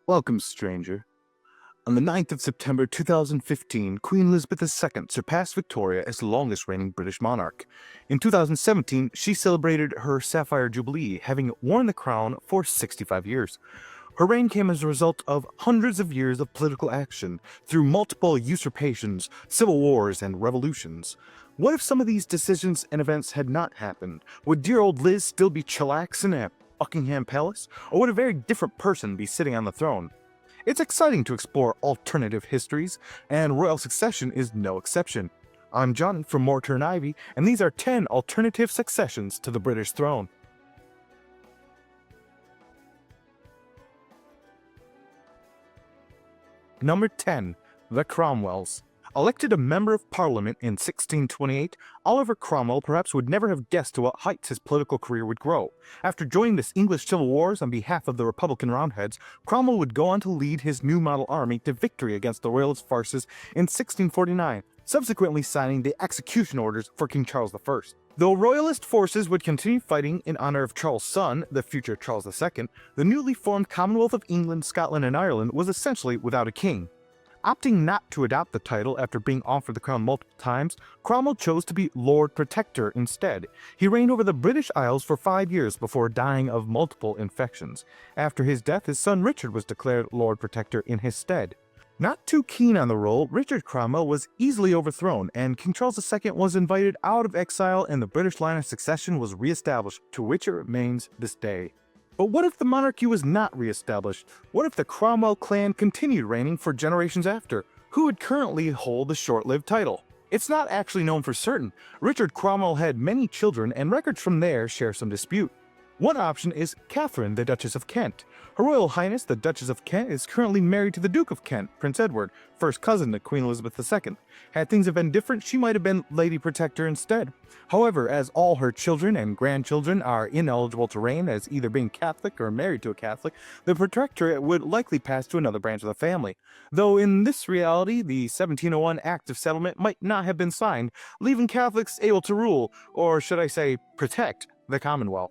Welcome, stranger. On the 9th of September 2015, Queen Elizabeth II surpassed Victoria as the longest reigning British monarch. In 2017, she celebrated her Sapphire Jubilee, having worn the crown for 65 years. Her reign came as a result of hundreds of years of political action, through multiple usurpations, civil wars, and revolutions. What if some of these decisions and events had not happened? Would dear old Liz still be chillaxing at Buckingham Palace? Or would a very different person be sitting on the throne? It's exciting to explore alternative histories, and royal succession is no exception. I'm John from Mortar and Ivy, and these are 10 alternative successions to the British throne. Number 10. The Cromwells. Elected a member of Parliament in 1628, Oliver Cromwell perhaps would never have guessed to what heights his political career would grow. After joining the English Civil Wars on behalf of the Republican Roundheads, Cromwell would go on to lead his new model army to victory against the Royalist farces in 1649, subsequently signing the execution orders for King Charles I. Though Royalist forces would continue fighting in honor of Charles' son, the future Charles II, the newly formed Commonwealth of England, Scotland, and Ireland was essentially without a king. Opting not to adopt the title after being offered the crown multiple times, Cromwell chose to be Lord Protector instead. He reigned over the British Isles for 5 years before dying of multiple infections. After his death, his son Richard was declared Lord Protector in his stead. Not too keen on the role, Richard Cromwell was easily overthrown, and King Charles II was invited out of exile and the British line of succession was re-established, to which it remains this day. But what if the monarchy was not re-established? What if the Cromwell clan continued reigning for generations after? Who would currently hold the short-lived title? It's not actually known for certain. Richard Cromwell had many children, and records from there share some dispute. One option is Catherine, the Duchess of Kent. Her Royal Highness, the Duchess of Kent, is currently married to the Duke of Kent, Prince Edward, first cousin to Queen Elizabeth II. Had things have been different, she might have been Lady Protector instead. However, as all her children and grandchildren are ineligible to reign as either being Catholic or married to a Catholic, the Protectorate would likely pass to another branch of the family. Though in this reality, the 1701 Act of Settlement might not have been signed, leaving Catholics able to rule, or should I say, protect, the Commonwealth.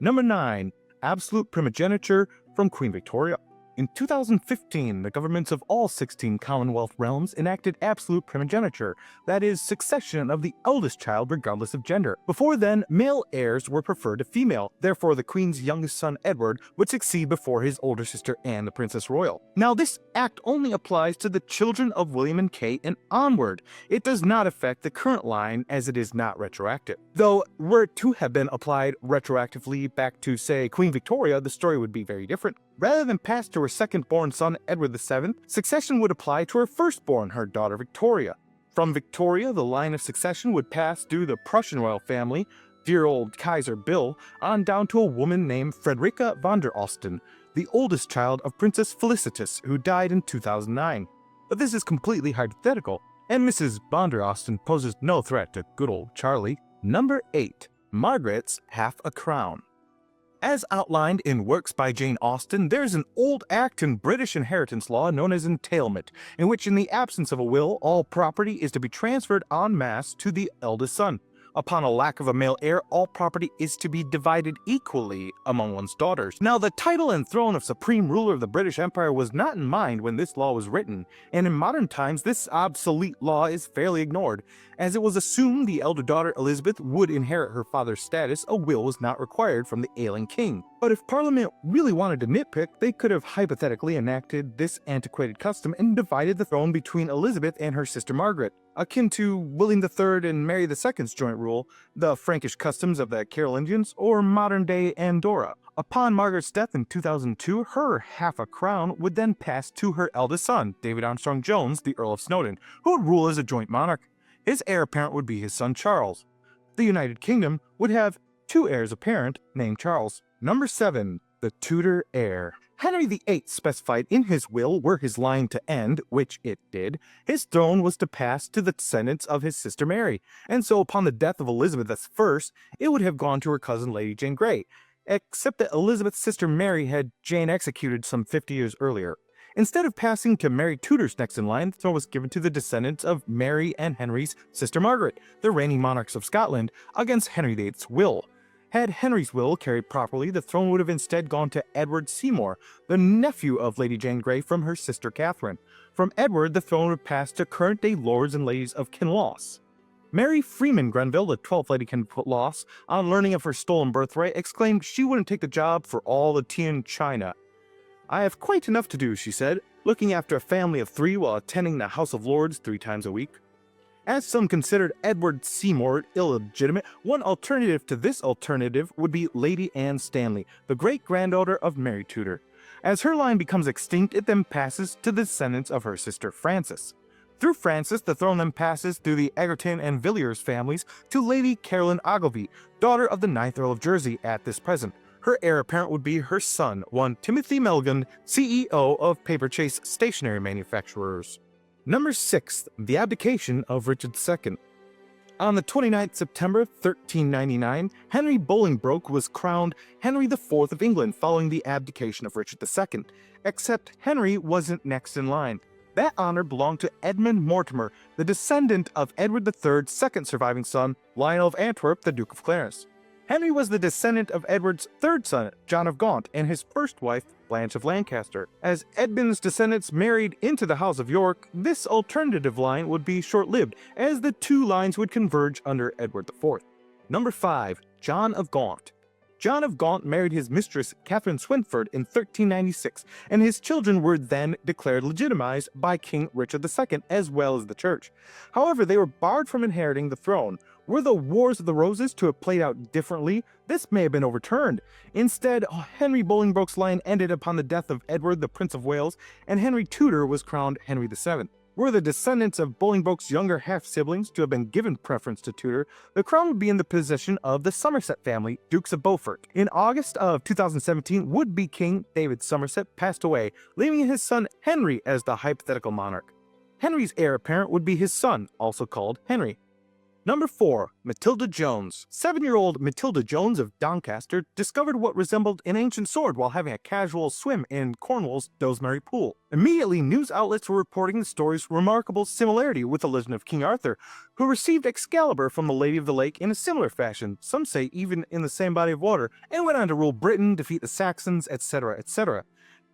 Number 9. Absolute primogeniture from Queen Victoria. In 2015, the governments of all 16 Commonwealth realms enacted absolute primogeniture, that is, succession of the eldest child regardless of gender. Before then, male heirs were preferred to female, therefore the Queen's youngest son Edward would succeed before his older sister Anne the Princess Royal. Now this act only applies to the children of William and Kate and onward. It does not affect the current line as it is not retroactive. Though were it to have been applied retroactively back to, say, Queen Victoria, the story would be very different. Rather than pass to her second-born son Edward VII, succession would apply to her firstborn, her daughter Victoria. From Victoria, the line of succession would pass through the Prussian royal family, dear old Kaiser Bill, on down to a woman named Frederica von der Osten, the oldest child of Princess Felicitas, who died in 2009. But this is completely hypothetical, and Mrs. von der Osten poses no threat to good old Charlie. Number 8. Margaret's Half a Crown. As outlined in works by Jane Austen, there is an old act in British inheritance law known as entailment, in which in the absence of a will, all property is to be transferred en masse to the eldest son. Upon a lack of a male heir, all property is to be divided equally among one's daughters. Now, the title and throne of supreme ruler of the British Empire was not in mind when this law was written, and in modern times this obsolete law is fairly ignored. As it was assumed the elder daughter Elizabeth would inherit her father's status, a will was not required from the ailing king. But if Parliament really wanted to nitpick, they could have hypothetically enacted this antiquated custom and divided the throne between Elizabeth and her sister Margaret, akin to William III and Mary II's joint rule, the Frankish customs of the Carolingians, or modern-day Andorra. Upon Margaret's death in 2002, her half a crown would then pass to her eldest son, David Armstrong Jones, the Earl of Snowdon, who would rule as a joint monarch. His heir apparent would be his son Charles. The United Kingdom would have 2 heirs apparent named Charles. Number 7. The Tudor heir. Henry VIII specified in his will were his line to end, which it did, his throne was to pass to the descendants of his sister Mary, and so upon the death of Elizabeth I, it would have gone to her cousin Lady Jane Grey, except that Elizabeth's sister Mary had Jane executed some 50 years earlier. Instead of passing to Mary Tudor's next in line, the throne was given to the descendants of Mary and Henry's sister Margaret, the reigning monarchs of Scotland, against Henry VIII's will. Had Henry's will carried properly, the throne would have instead gone to Edward Seymour, the nephew of Lady Jane Grey from her sister Catherine. From Edward, the throne would pass to current-day lords and ladies of Kinloss. Mary Freeman Grenville, the 12th Lady Kinloss, on learning of her stolen birthright, exclaimed she wouldn't take the job for all the tea in China. "I have quite enough to do," she said, looking after a family of 3 while attending the House of Lords 3 times a week. As some considered Edward Seymour illegitimate, one alternative to this alternative would be Lady Anne Stanley, the great-granddaughter of Mary Tudor. As her line becomes extinct, it then passes to the descendants of her sister Frances. Through Frances, the throne then passes through the Egerton and Villiers families to Lady Caroline Ogilvy, daughter of the 9th Earl of Jersey at this present. Her heir apparent would be her son, one Timothy Meghan, CEO of Paperchase Stationery Manufacturers. Number 6. The Abdication of Richard II. On the 29th September 1399, Henry Bolingbroke was crowned Henry IV of England following the abdication of Richard II, except Henry wasn't next in line. That honor belonged to Edmund Mortimer, the descendant of Edward III's second surviving son, Lionel of Antwerp, the Duke of Clarence. Henry was the descendant of Edward's third son, John of Gaunt, and his first wife, Blanche of Lancaster. As Edmund's descendants married into the House of York, this alternative line would be short-lived, as the 2 lines would converge under Edward IV. Number 5. John of Gaunt. John of Gaunt married his mistress, Catherine Swynford, in 1396, and his children were then declared legitimized by King Richard II as well as the Church. However, they were barred from inheriting the throne. Were the Wars of the Roses to have played out differently, this may have been overturned. Instead, Henry Bolingbroke's line ended upon the death of Edward, the Prince of Wales, and Henry Tudor was crowned Henry VII. Were the descendants of Bolingbroke's younger half-siblings to have been given preference to Tudor, the crown would be in the possession of the Somerset family, Dukes of Beaufort. In August of 2017, would-be King David Somerset passed away, leaving his son Henry as the hypothetical monarch. Henry's heir apparent would be his son, also called Henry. Number 4. Matilda Jones. 7-year-old Matilda Jones of Doncaster discovered what resembled an ancient sword while having a casual swim in Cornwall's Dowsbury Pool. Immediately, news outlets were reporting the story's remarkable similarity with the legend of King Arthur, who received Excalibur from the Lady of the Lake in a similar fashion, some say even in the same body of water, and went on to rule Britain, defeat the Saxons, etc., etc.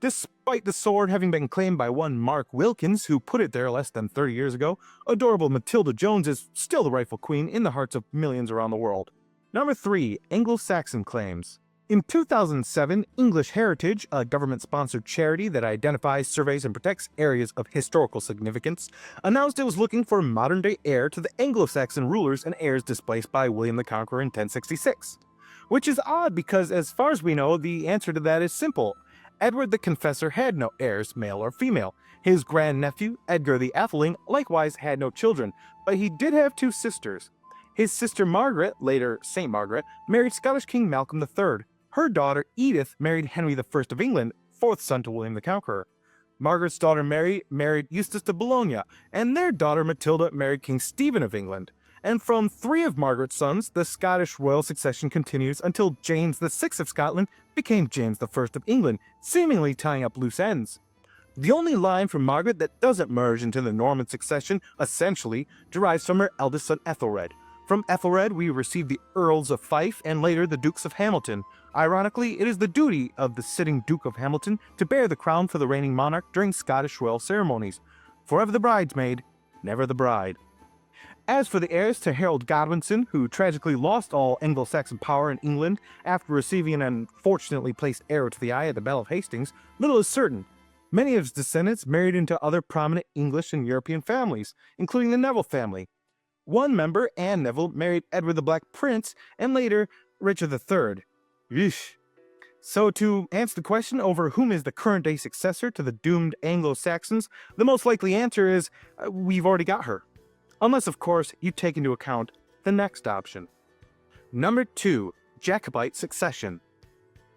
Despite the sword having been claimed by one Mark Wilkins, who put it there less than 30 years ago, adorable Matilda Jones is still the rightful queen in the hearts of millions around the world. Number 3. Anglo-Saxon claims. In 2007, English Heritage, a government-sponsored charity that identifies, surveys, and protects areas of historical significance, announced it was looking for a modern-day heir to the Anglo-Saxon rulers and heirs displaced by William the Conqueror in 1066. Which is odd because, as far as we know, the answer to that is simple. Edward the Confessor had no heirs, male or female. His grandnephew, Edgar the Atheling, likewise had no children, but he did have 2 sisters. His sister Margaret, later St. Margaret, married Scottish King Malcolm III. Her daughter Edith married Henry I of England, 4th son to William the Conqueror. Margaret's daughter Mary married Eustace de Boulogne, and their daughter Matilda married King Stephen of England. And from 3 of Margaret's sons, the Scottish royal succession continues until James VI of Scotland became James I of England, seemingly tying up loose ends. The only line from Margaret that doesn't merge into the Norman succession, essentially, derives from her eldest son Ethelred. From Ethelred, we receive the Earls of Fife and later the Dukes of Hamilton. Ironically, it is the duty of the sitting Duke of Hamilton to bear the crown for the reigning monarch during Scottish royal ceremonies. Forever the bridesmaid, never the bride. As for the heirs to Harold Godwinson, who tragically lost all Anglo-Saxon power in England after receiving an unfortunately placed arrow to the eye at the Battle of Hastings, little is certain. Many of his descendants married into other prominent English and European families, including the Neville family. One member, Anne Neville, married Edward the Black Prince, and later Richard III. Yeesh. So to answer the question over whom is the current-day successor to the doomed Anglo-Saxons, the most likely answer is, we've already got her. Unless, of course, you take into account the next option. Number 2. Jacobite succession.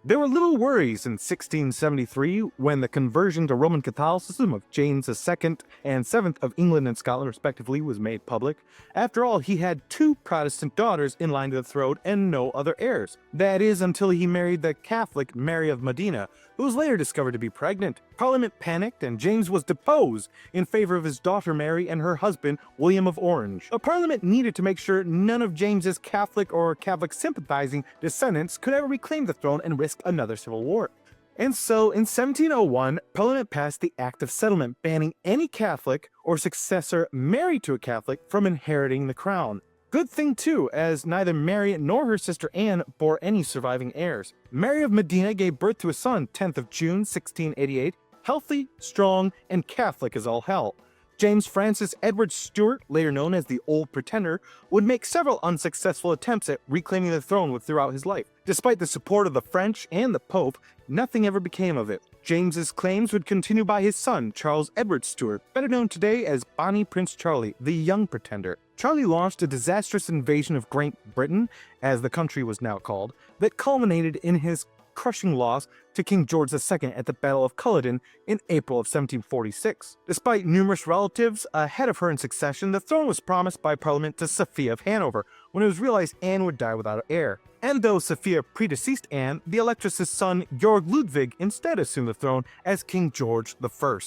There were little worries in 1673 when the conversion to Roman Catholicism of James II and VII of England and Scotland respectively was made public. After all, he had two Protestant daughters in line to the throne and no other heirs. That is, until he married the Catholic Mary of Modena, who was later discovered to be pregnant. Parliament panicked and James was deposed in favor of his daughter Mary and her husband William of Orange. A Parliament needed to make sure none of James's Catholic or Catholic sympathizing descendants could ever reclaim the throne and risk another civil war. And so in 1701, Parliament passed the Act of Settlement, banning any Catholic or successor married to a Catholic from inheriting the crown. Good thing too, as neither Mary nor her sister Anne bore any surviving heirs. Mary of Modena gave birth to a son 10th of June 1688, healthy, strong, and Catholic as all hell. James Francis Edward Stuart, later known as the Old Pretender, would make several unsuccessful attempts at reclaiming the throne throughout his life. Despite the support of the French and the Pope, nothing ever became of it. James's claims would continue by his son, Charles Edward Stuart, better known today as Bonnie Prince Charlie, the Young Pretender. Charlie launched a disastrous invasion of Great Britain, as the country was now called, that culminated in his crushing loss to King George II at the Battle of Culloden in April of 1746. Despite numerous relatives ahead of her in succession, the throne was promised by Parliament to Sophia of Hanover, when it was realized Anne would die without an heir. And though Sophia predeceased Anne, the Electress's son Georg Ludwig instead assumed the throne as King George I.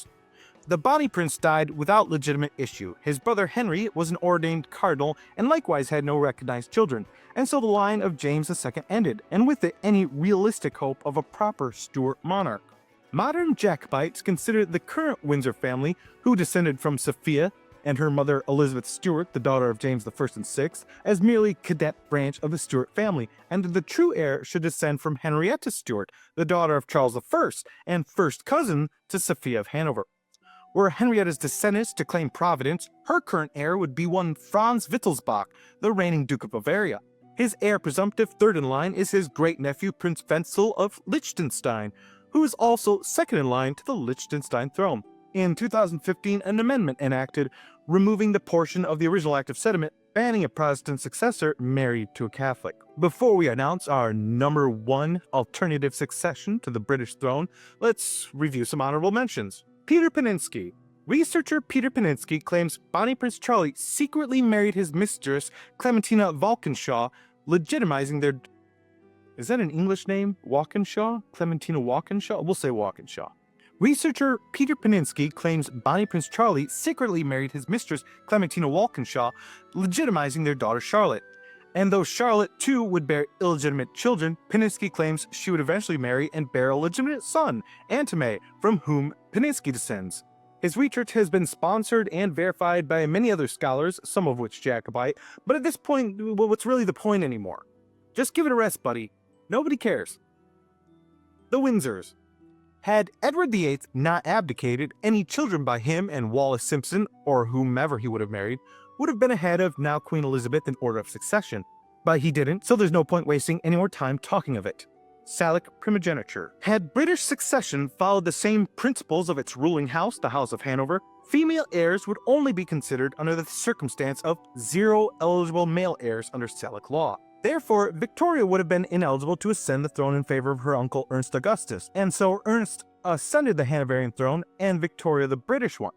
The Bonnie Prince died without legitimate issue. His brother Henry was an ordained cardinal and likewise had no recognized children, and so the line of James II ended, and with it any realistic hope of a proper Stuart monarch. Modern Jacobites consider the current Windsor family, who descended from Sophia and her mother Elizabeth Stuart, the daughter of James I and VI, as merely cadet branch of the Stuart family, and that the true heir should descend from Henrietta Stuart, the daughter of Charles I and first cousin to Sophia of Hanover. Were Henrietta's descendants to claim providence, her current heir would be one Franz Wittelsbach, the reigning Duke of Bavaria. His heir presumptive third in line is his great-nephew Prince Wenzel of Liechtenstein, who is also second in line to the Liechtenstein throne. In 2015, an amendment enacted removing the portion of the original Act of Settlement banning a Protestant successor married to a Catholic. Before we announce our number one alternative succession to the British throne, let's review some honorable mentions. Peter Paninsky. Researcher Peter Paninsky claims Bonnie Prince Charlie secretly married his mistress Clementina Walkinshaw, legitimizing their... Is that an English name? Walkinshaw? Clementina Walkinshaw? We'll say Walkinshaw. Researcher Peter Paninsky claims Bonnie Prince Charlie secretly married his mistress Clementina Walkinshaw, legitimizing their daughter Charlotte. And though Charlotte too would bear illegitimate children, Paninsky claims she would eventually marry and bear a legitimate son, Antime, from whom Paninsky descends. His research has been sponsored and verified by many other scholars, some of which Jacobite, but at this point, well, what's really the point anymore? Just give it a rest, buddy. Nobody cares. The Windsors. Had Edward VIII not abdicated, any children by him and Wallis Simpson, or whomever he would have married, would have been ahead of now Queen Elizabeth in order of succession. But he didn't, so there's no point wasting any more time talking of it. Salic primogeniture. Had British succession followed the same principles of its ruling house, the House of Hanover, female heirs would only be considered under the circumstance of 0 eligible male heirs under Salic law. Therefore, Victoria would have been ineligible to ascend the throne in favor of her uncle Ernst Augustus, and so Ernst ascended the Hanoverian throne and Victoria the British one.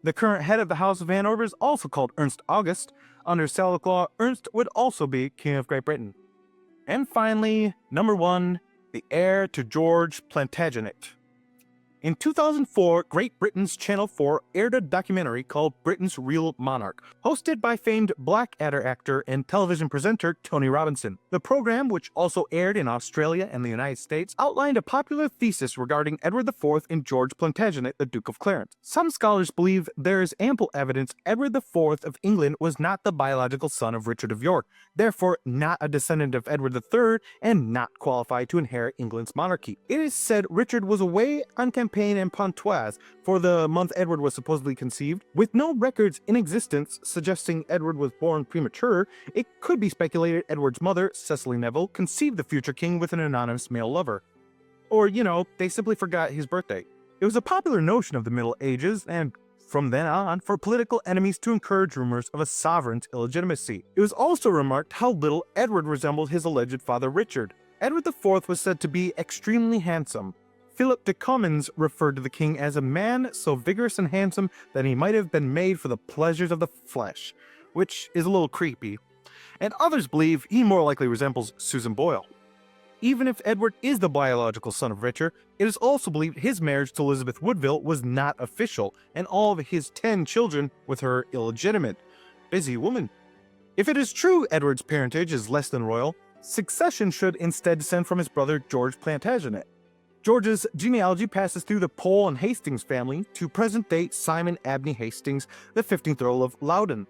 The current head of the House of Hanover is also called Ernst August. Under Salic law, Ernst would also be King of Great Britain. And finally, number 1, the heir to George Plantagenet. In 2004, Great Britain's Channel 4 aired a documentary called Britain's Real Monarch, hosted by famed Blackadder actor and television presenter Tony Robinson. The program, which also aired in Australia and the United States, outlined a popular thesis regarding Edward IV and George Plantagenet, the Duke of Clarence. Some scholars believe there is ample evidence Edward IV of England was not the biological son of Richard of York, therefore not a descendant of Edward III and not qualified to inherit England's monarchy. It is said Richard was away on campaign in Pontoise for the month Edward was supposedly conceived. With no records in existence suggesting Edward was born premature, it could be speculated Edward's mother, Cecily Neville, conceived the future king with an anonymous male lover. Or, you know, they simply forgot his birthday. It was a popular notion of the Middle Ages, and from then on, for political enemies to encourage rumors of a sovereign's illegitimacy. It was also remarked how little Edward resembled his alleged father Richard. Edward IV was said to be extremely handsome. Philip de Commons referred to the king as a man so vigorous and handsome that he might have been made for the pleasures of the flesh, which is a little creepy. And others believe he more likely resembles Susan Boyle. Even if Edward is the biological son of Richard, it is also believed his marriage to Elizabeth Woodville was not official, and all of his 10 children with her illegitimate. Busy woman. If it is true Edward's parentage is less than royal, succession should instead descend from his brother George Plantagenet. George's genealogy passes through the Pole and Hastings family to present-day Simon Abney Hastings, the 15th Earl of Loudoun.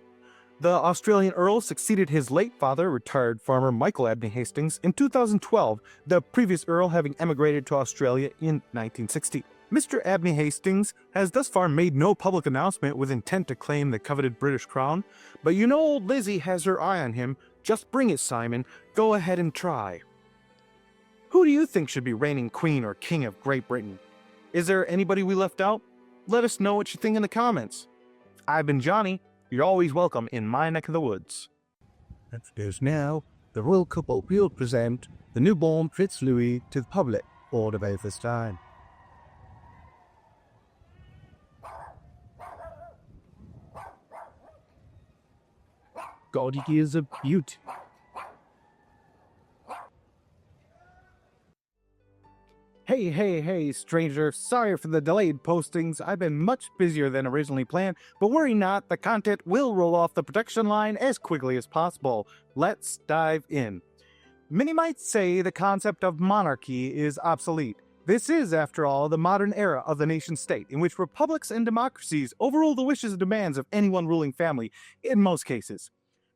The Australian Earl succeeded his late father, retired farmer Michael Abney Hastings, in 2012, the previous Earl having emigrated to Australia in 1960. Mr. Abney Hastings has thus far made no public announcement with intent to claim the coveted British crown, but you know old Lizzie has her eye on him. Just bring it, Simon. Go ahead and try. Who do you think should be reigning Queen or King of Great Britain? Is there anybody we left out? Let us know what you think in the comments. I've been Johnny. You're always welcome in my neck of the woods. And now, the royal couple will present the newborn Prince Louis to the public for the very first time. God, he is a beauty. Hey, stranger. Sorry for the delayed postings. I've been much busier than originally planned, but worry not, the content will roll off the production line as quickly as possible. Let's dive in. Many might say the concept of monarchy is obsolete. This is, after all, the modern era of the nation-state, in which republics and democracies overrule the wishes and demands of any one ruling family, in most cases.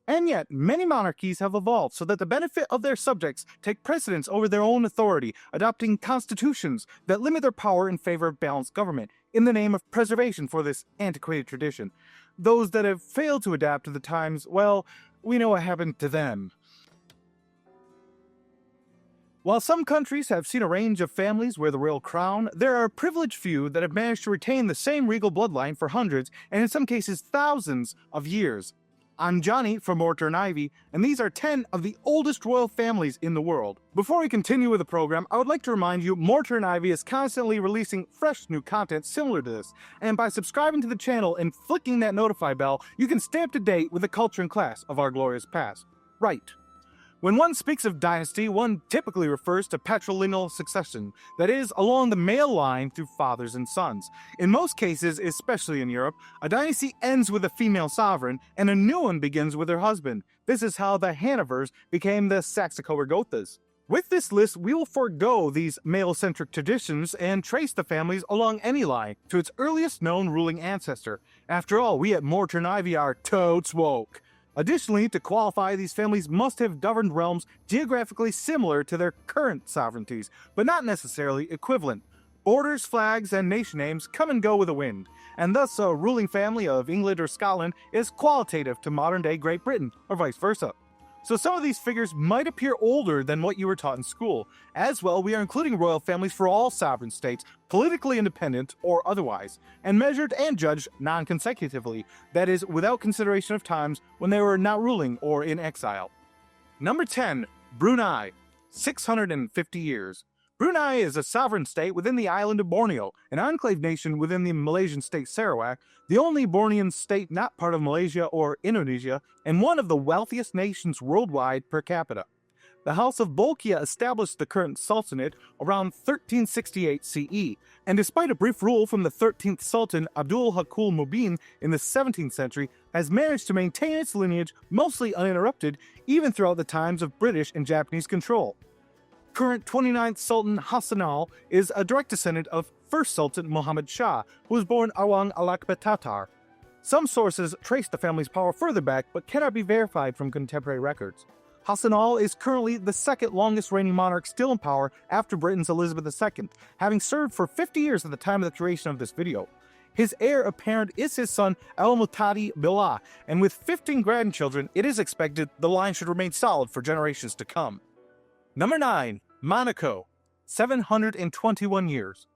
And yet, many monarchies have evolved so that the benefit of their subjects take precedence over their own authority, adopting constitutions that limit their power in favor of balanced government, in the name of preservation for this antiquated tradition. Those that have failed to adapt to the times, well, we know what happened to them. While some countries have seen a range of families wear the royal crown, there are a privileged few that have managed to retain the same regal bloodline for hundreds, and in some cases thousands, of years. I'm Johnny from Mortar and Ivy, and these are 10 of the oldest royal families in the world. Before we continue with the program, I would like to remind you Mortar and Ivy is constantly releasing fresh new content similar to this, and by subscribing to the channel and flicking that notify bell, you can stay up to date with the culture and class of our glorious past. Right. When one speaks of dynasty, one typically refers to patrilineal succession, that is, along the male line through fathers and sons. In most cases, especially in Europe, a dynasty ends with a female sovereign, and a new one begins with her husband. This is how the Hanovers became the Saxe-Coburg-Gothas. With this list, we will forego these male-centric traditions and trace the families along any line to its earliest known ruling ancestor. After all, we at Mortar and Ivy are totes woke. Additionally, to qualify, these families must have governed realms geographically similar to their current sovereignties, but not necessarily equivalent. Borders, flags, and nation names come and go with the wind, and thus a ruling family of England or Scotland is qualitative to modern-day Great Britain, or vice versa. So some of these figures might appear older than what you were taught in school. As well, we are including royal families for all sovereign states, politically independent or otherwise, and measured and judged non-consecutively, that is, without consideration of times when they were not ruling or in exile. Number 10. Brunei, 650 years. Brunei is a sovereign state within the island of Borneo, an enclave nation within the Malaysian state Sarawak, the only Bornean state not part of Malaysia or Indonesia, and one of the wealthiest nations worldwide per capita. The House of Bolkiah established the current sultanate around 1368 CE, and despite a brief rule from the 13th Sultan Abdul Hakul Mubin in the 17th century, has managed to maintain its lineage mostly uninterrupted even throughout the times of British and Japanese control. Current 29th Sultan Hassanal is a direct descendant of 1st Sultan Muhammad Shah, who was born Awang Alakbat Tatar. Some sources trace the family's power further back, but cannot be verified from contemporary records. Hassanal is currently the second longest reigning monarch still in power after Britain's Elizabeth II, having served for 50 years at the time of the creation of this video. His heir apparent is his son Al-Muhtadi Billah, and with 15 grandchildren, it is expected the line should remain solid for generations to come. Number 9. Monaco, 721 years.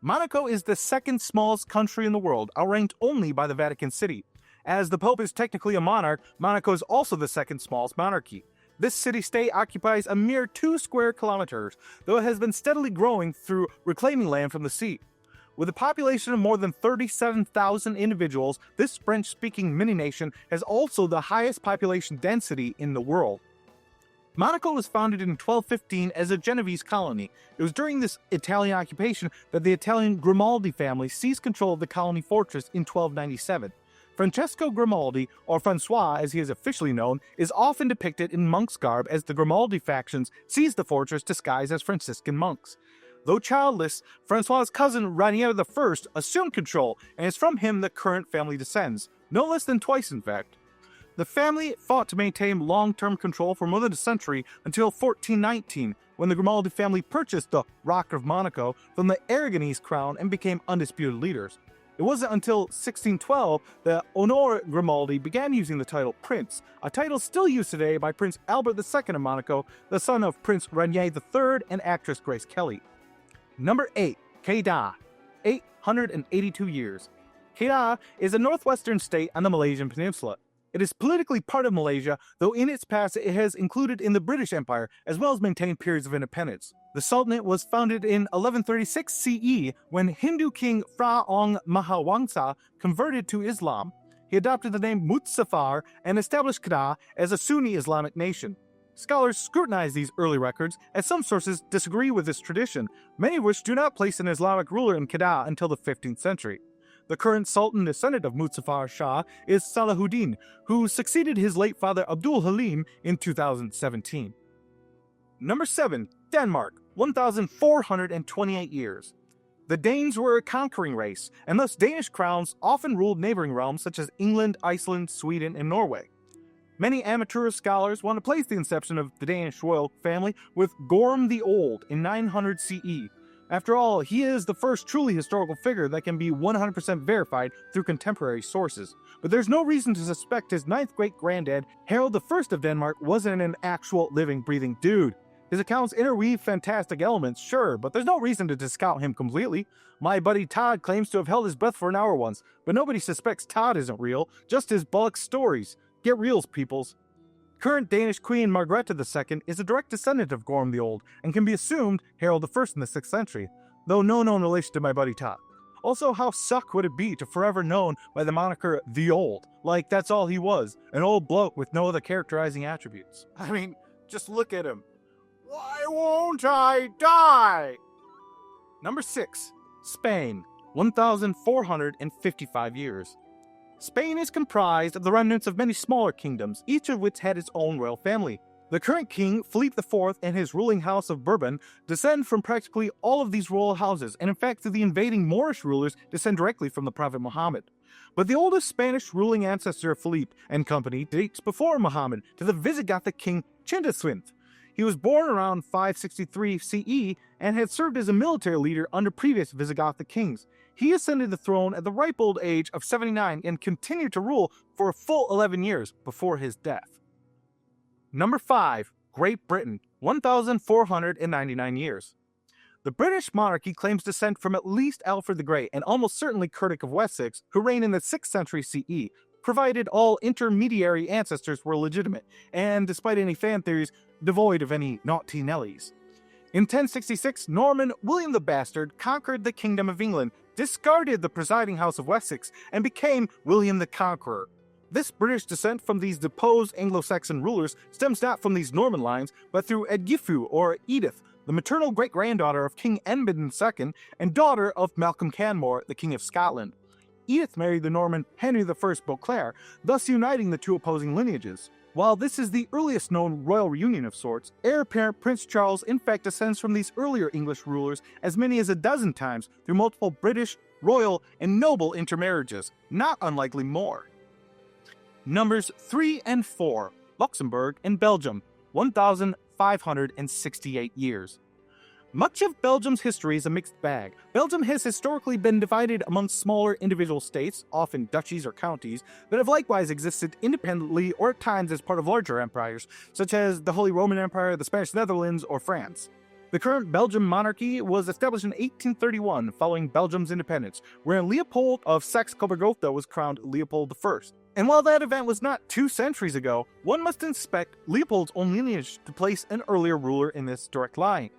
Monaco is the second smallest country in the world, outranked only by the Vatican City. As the Pope is technically a monarch, Monaco is also the second smallest monarchy. This city-state occupies a mere 2 square kilometers, though it has been steadily growing through reclaiming land from the sea. With a population of more than 37,000 individuals, this French-speaking mini-nation has also the highest population density in the world. Monaco was founded in 1215 as a Genoese colony. It was during this Italian occupation that the Italian Grimaldi family seized control of the colony fortress in 1297. Francesco Grimaldi, or Francois as he is officially known, is often depicted in monk's garb as the Grimaldi factions seized the fortress disguised as Franciscan monks. Though childless, Francois' cousin Rainier I assumed control, and it's from him the current family descends, no less than twice in fact. The family fought to maintain long-term control for more than a century until 1419, when the Grimaldi family purchased the Rock of Monaco from the Aragonese crown and became undisputed leaders. It wasn't until 1612 that Honore Grimaldi began using the title Prince, a title still used today by Prince Albert II of Monaco, the son of Prince Rainier III and actress Grace Kelly. Number 8. Kedah, 882 years. Kedah is a northwestern state on the Malaysian peninsula. It is politically part of Malaysia, though in its past it has included in the British Empire, as well as maintained periods of independence. The Sultanate was founded in 1136 CE when Hindu king Phra Ong Mahawangsa converted to Islam. He adopted the name Muzaffar and established Kedah as a Sunni Islamic nation. Scholars scrutinize these early records, as some sources disagree with this tradition, many of which do not place an Islamic ruler in Kedah until the 15th century. The current Sultan descendant of Muzaffar Shah is Salahuddin, who succeeded his late father Abdul Halim in 2017. Number 7. Denmark, 1,428 years. The Danes were a conquering race, and thus Danish crowns often ruled neighboring realms such as England, Iceland, Sweden, and Norway. Many amateur scholars want to place the inception of the Danish royal family with Gorm the Old in 900 CE. After all, he is the first truly historical figure that can be 100% verified through contemporary sources. But there's no reason to suspect his 9th great-granddad, Harold I of Denmark, wasn't an actual living, breathing dude. His accounts interweave fantastic elements, sure, but there's no reason to discount him completely. My buddy Todd claims to have held his breath for an hour once, but nobody suspects Todd isn't real, just his bullock stories. Get reals, peoples. Current Danish Queen Margrethe II is a direct descendant of Gorm the Old, and can be assumed Harold I in the 6th century, though no known relation to my buddy Todd. Also, how suck would it be to forever known by the moniker The Old? Like, that's all he was, an old bloke with no other characterizing attributes. I mean, just look at him. Why won't I die? Number 6. Spain, 1,455 years. Spain is comprised of the remnants of many smaller kingdoms, each of which had its own royal family. The current king, Philippe IV, and his ruling house of Bourbon descend from practically all of these royal houses, and in fact the invading Moorish rulers descend directly from the Prophet Muhammad. But the oldest Spanish ruling ancestor of Philippe and company dates before Muhammad to the Visigothic king Chindaswint. He was born around 563 CE and had served as a military leader under previous Visigothic kings. He ascended the throne at the ripe old age of 79 and continued to rule for a full 11 years before his death. Number 5. Great Britain, 1,499 years. The British monarchy claims descent from at least Alfred the Great and almost certainly Cerdic of Wessex, who reigned in the 6th century CE, provided all intermediary ancestors were legitimate, and despite any fan theories, devoid of any naughty Nellies. In 1066, Norman William the Bastard conquered the Kingdom of England, discarded the presiding House of Wessex, and became William the Conqueror. This British descent from these deposed Anglo-Saxon rulers stems not from these Norman lines, but through Edgifu or Edith, the maternal great-granddaughter of King Edmund II and daughter of Malcolm Canmore, the King of Scotland. Edith married the Norman Henry I Beauclerc, thus uniting the two opposing lineages. While this is the earliest known royal reunion of sorts, heir apparent Prince Charles in fact descends from these earlier English rulers as many as a dozen times through multiple British, royal, and noble intermarriages, not unlikely more. Numbers 3 and 4, Luxembourg and Belgium, 1,568 years. Much of Belgium's history is a mixed bag. Belgium has historically been divided among smaller individual states, often duchies or counties, that have likewise existed independently or at times as part of larger empires, such as the Holy Roman Empire, the Spanish Netherlands, or France. The current Belgian monarchy was established in 1831 following Belgium's independence, wherein Leopold of Saxe-Coburg-Gotha was crowned Leopold I. And while that event was not 2 centuries ago, one must inspect Leopold's own lineage to place an earlier ruler in this direct line.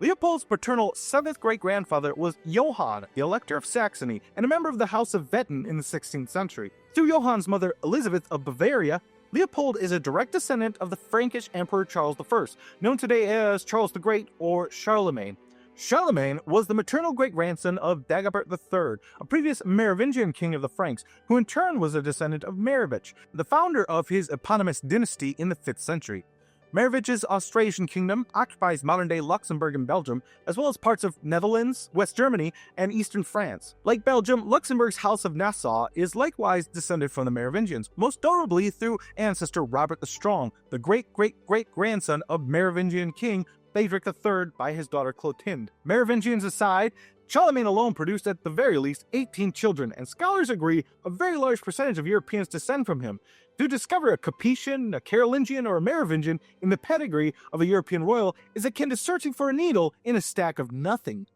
Leopold's paternal 7th great-grandfather was Johann, the Elector of Saxony, and a member of the House of Wettin in the 16th century. Through Johann's mother, Elizabeth of Bavaria, Leopold is a direct descendant of the Frankish Emperor Charles I, known today as Charles the Great or Charlemagne. Charlemagne was the maternal great-grandson of Dagobert III, a previous Merovingian king of the Franks, who in turn was a descendant of Merovich, the founder of his eponymous dynasty in the 5th century. Merovich's Austrasian kingdom occupies modern-day Luxembourg and Belgium, as well as parts of Netherlands, West Germany, and eastern France. Like Belgium, Luxembourg's House of Nassau is likewise descended from the Merovingians, most notably through ancestor Robert the Strong, the great-great-great-grandson of Merovingian king Frederick III by his daughter Clotilde. Merovingians aside, Charlemagne alone produced at the very least 18 children, and scholars agree a very large percentage of Europeans descend from him. To discover a Capetian, a Carolingian, or a Merovingian in the pedigree of a European royal is akin to searching for a needle in a stack of nothing.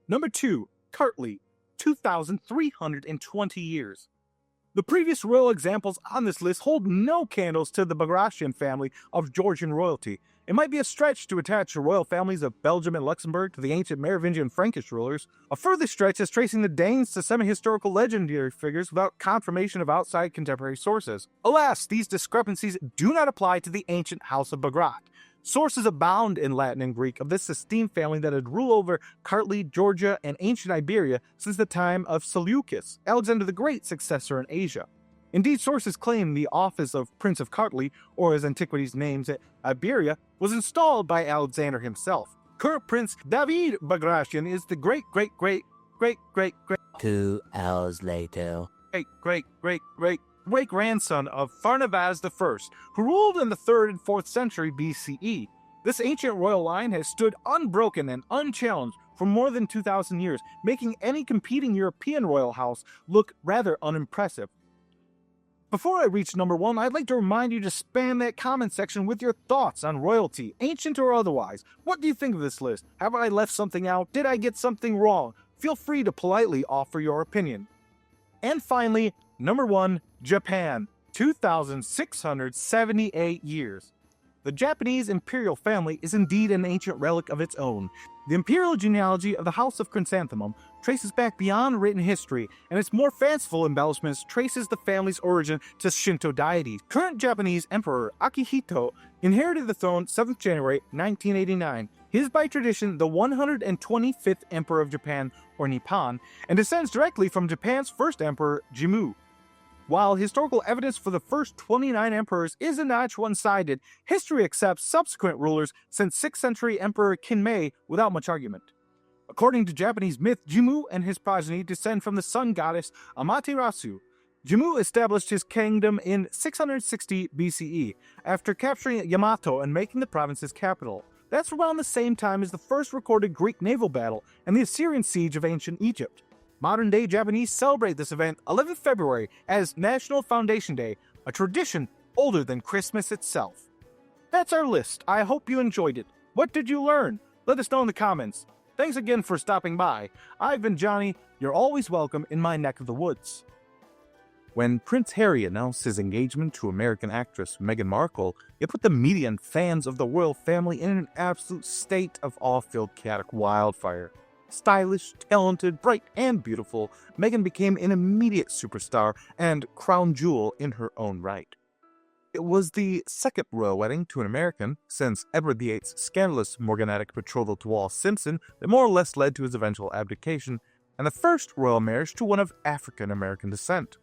Number 2. Karli, 2,320 years. The previous royal examples on this list hold no candles to the Bagration family of Georgian royalty. It might be a stretch to attach the royal families of Belgium and Luxembourg to the ancient Merovingian Frankish rulers. A further stretch is tracing the Danes to semi-historical legendary figures without confirmation of outside contemporary sources. Alas, these discrepancies do not apply to the ancient House of Bagrat. Sources abound in Latin and Greek of this esteemed family that had ruled over Kartli, Georgia, and ancient Iberia since the time of Seleucus, Alexander the Great's successor in Asia. Indeed, sources claim the office of Prince of Kartli, or as antiquities names it, Iberia, was installed by Alexander himself. Current Prince David Bagration is the great-great-great-great-great 2 hours later. great-great-great-great-grandson of Pharnavaz I, who ruled in the 3rd and 4th century BCE. This ancient royal line has stood unbroken and unchallenged for more than 2,000 years, making any competing European royal house look rather unimpressive. Before I reach number 1, I'd like to remind you to spam that comment section with your thoughts on royalty, ancient or otherwise. What do you think of this list? Have I left something out? Did I get something wrong? Feel free to politely offer your opinion. And finally, number 1, Japan, 2,678 years. The Japanese imperial family is indeed an ancient relic of its own. The imperial genealogy of the House of Chrysanthemum traces back beyond written history, and its more fanciful embellishments traces the family's origin to Shinto deities. Current Japanese Emperor Akihito inherited the throne 7th January 1989. He is by tradition the 125th Emperor of Japan, or Nippon, and descends directly from Japan's first emperor, Jimmu. While historical evidence for the first 29 emperors is a notch one-sided, history accepts subsequent rulers since 6th century Emperor Kinmei without much argument. According to Japanese myth, Jimmu and his progeny descend from the sun goddess Amaterasu. Jimmu established his kingdom in 660 BCE, after capturing Yamato and making the province his capital. That's around the same time as the first recorded Greek naval battle and the Assyrian siege of ancient Egypt. Modern-day Japanese celebrate this event 11th February as National Foundation Day, a tradition older than Christmas itself. That's our list. I hope you enjoyed it. What did you learn? Let us know in the comments. Thanks again for stopping by. I've been Johnny. You're always welcome in my neck of the woods. When Prince Harry announced his engagement to American actress Meghan Markle, it put the media and fans of the royal family in an absolute state of awe-filled chaotic wildfire. Stylish, talented, bright, and beautiful, Meghan became an immediate superstar and crown jewel in her own right. It was the second royal wedding to an American since Edward VIII's scandalous morganatic betrothal to Wallis Simpson that more or less led to his eventual abdication, and the first royal marriage to one of African-American descent.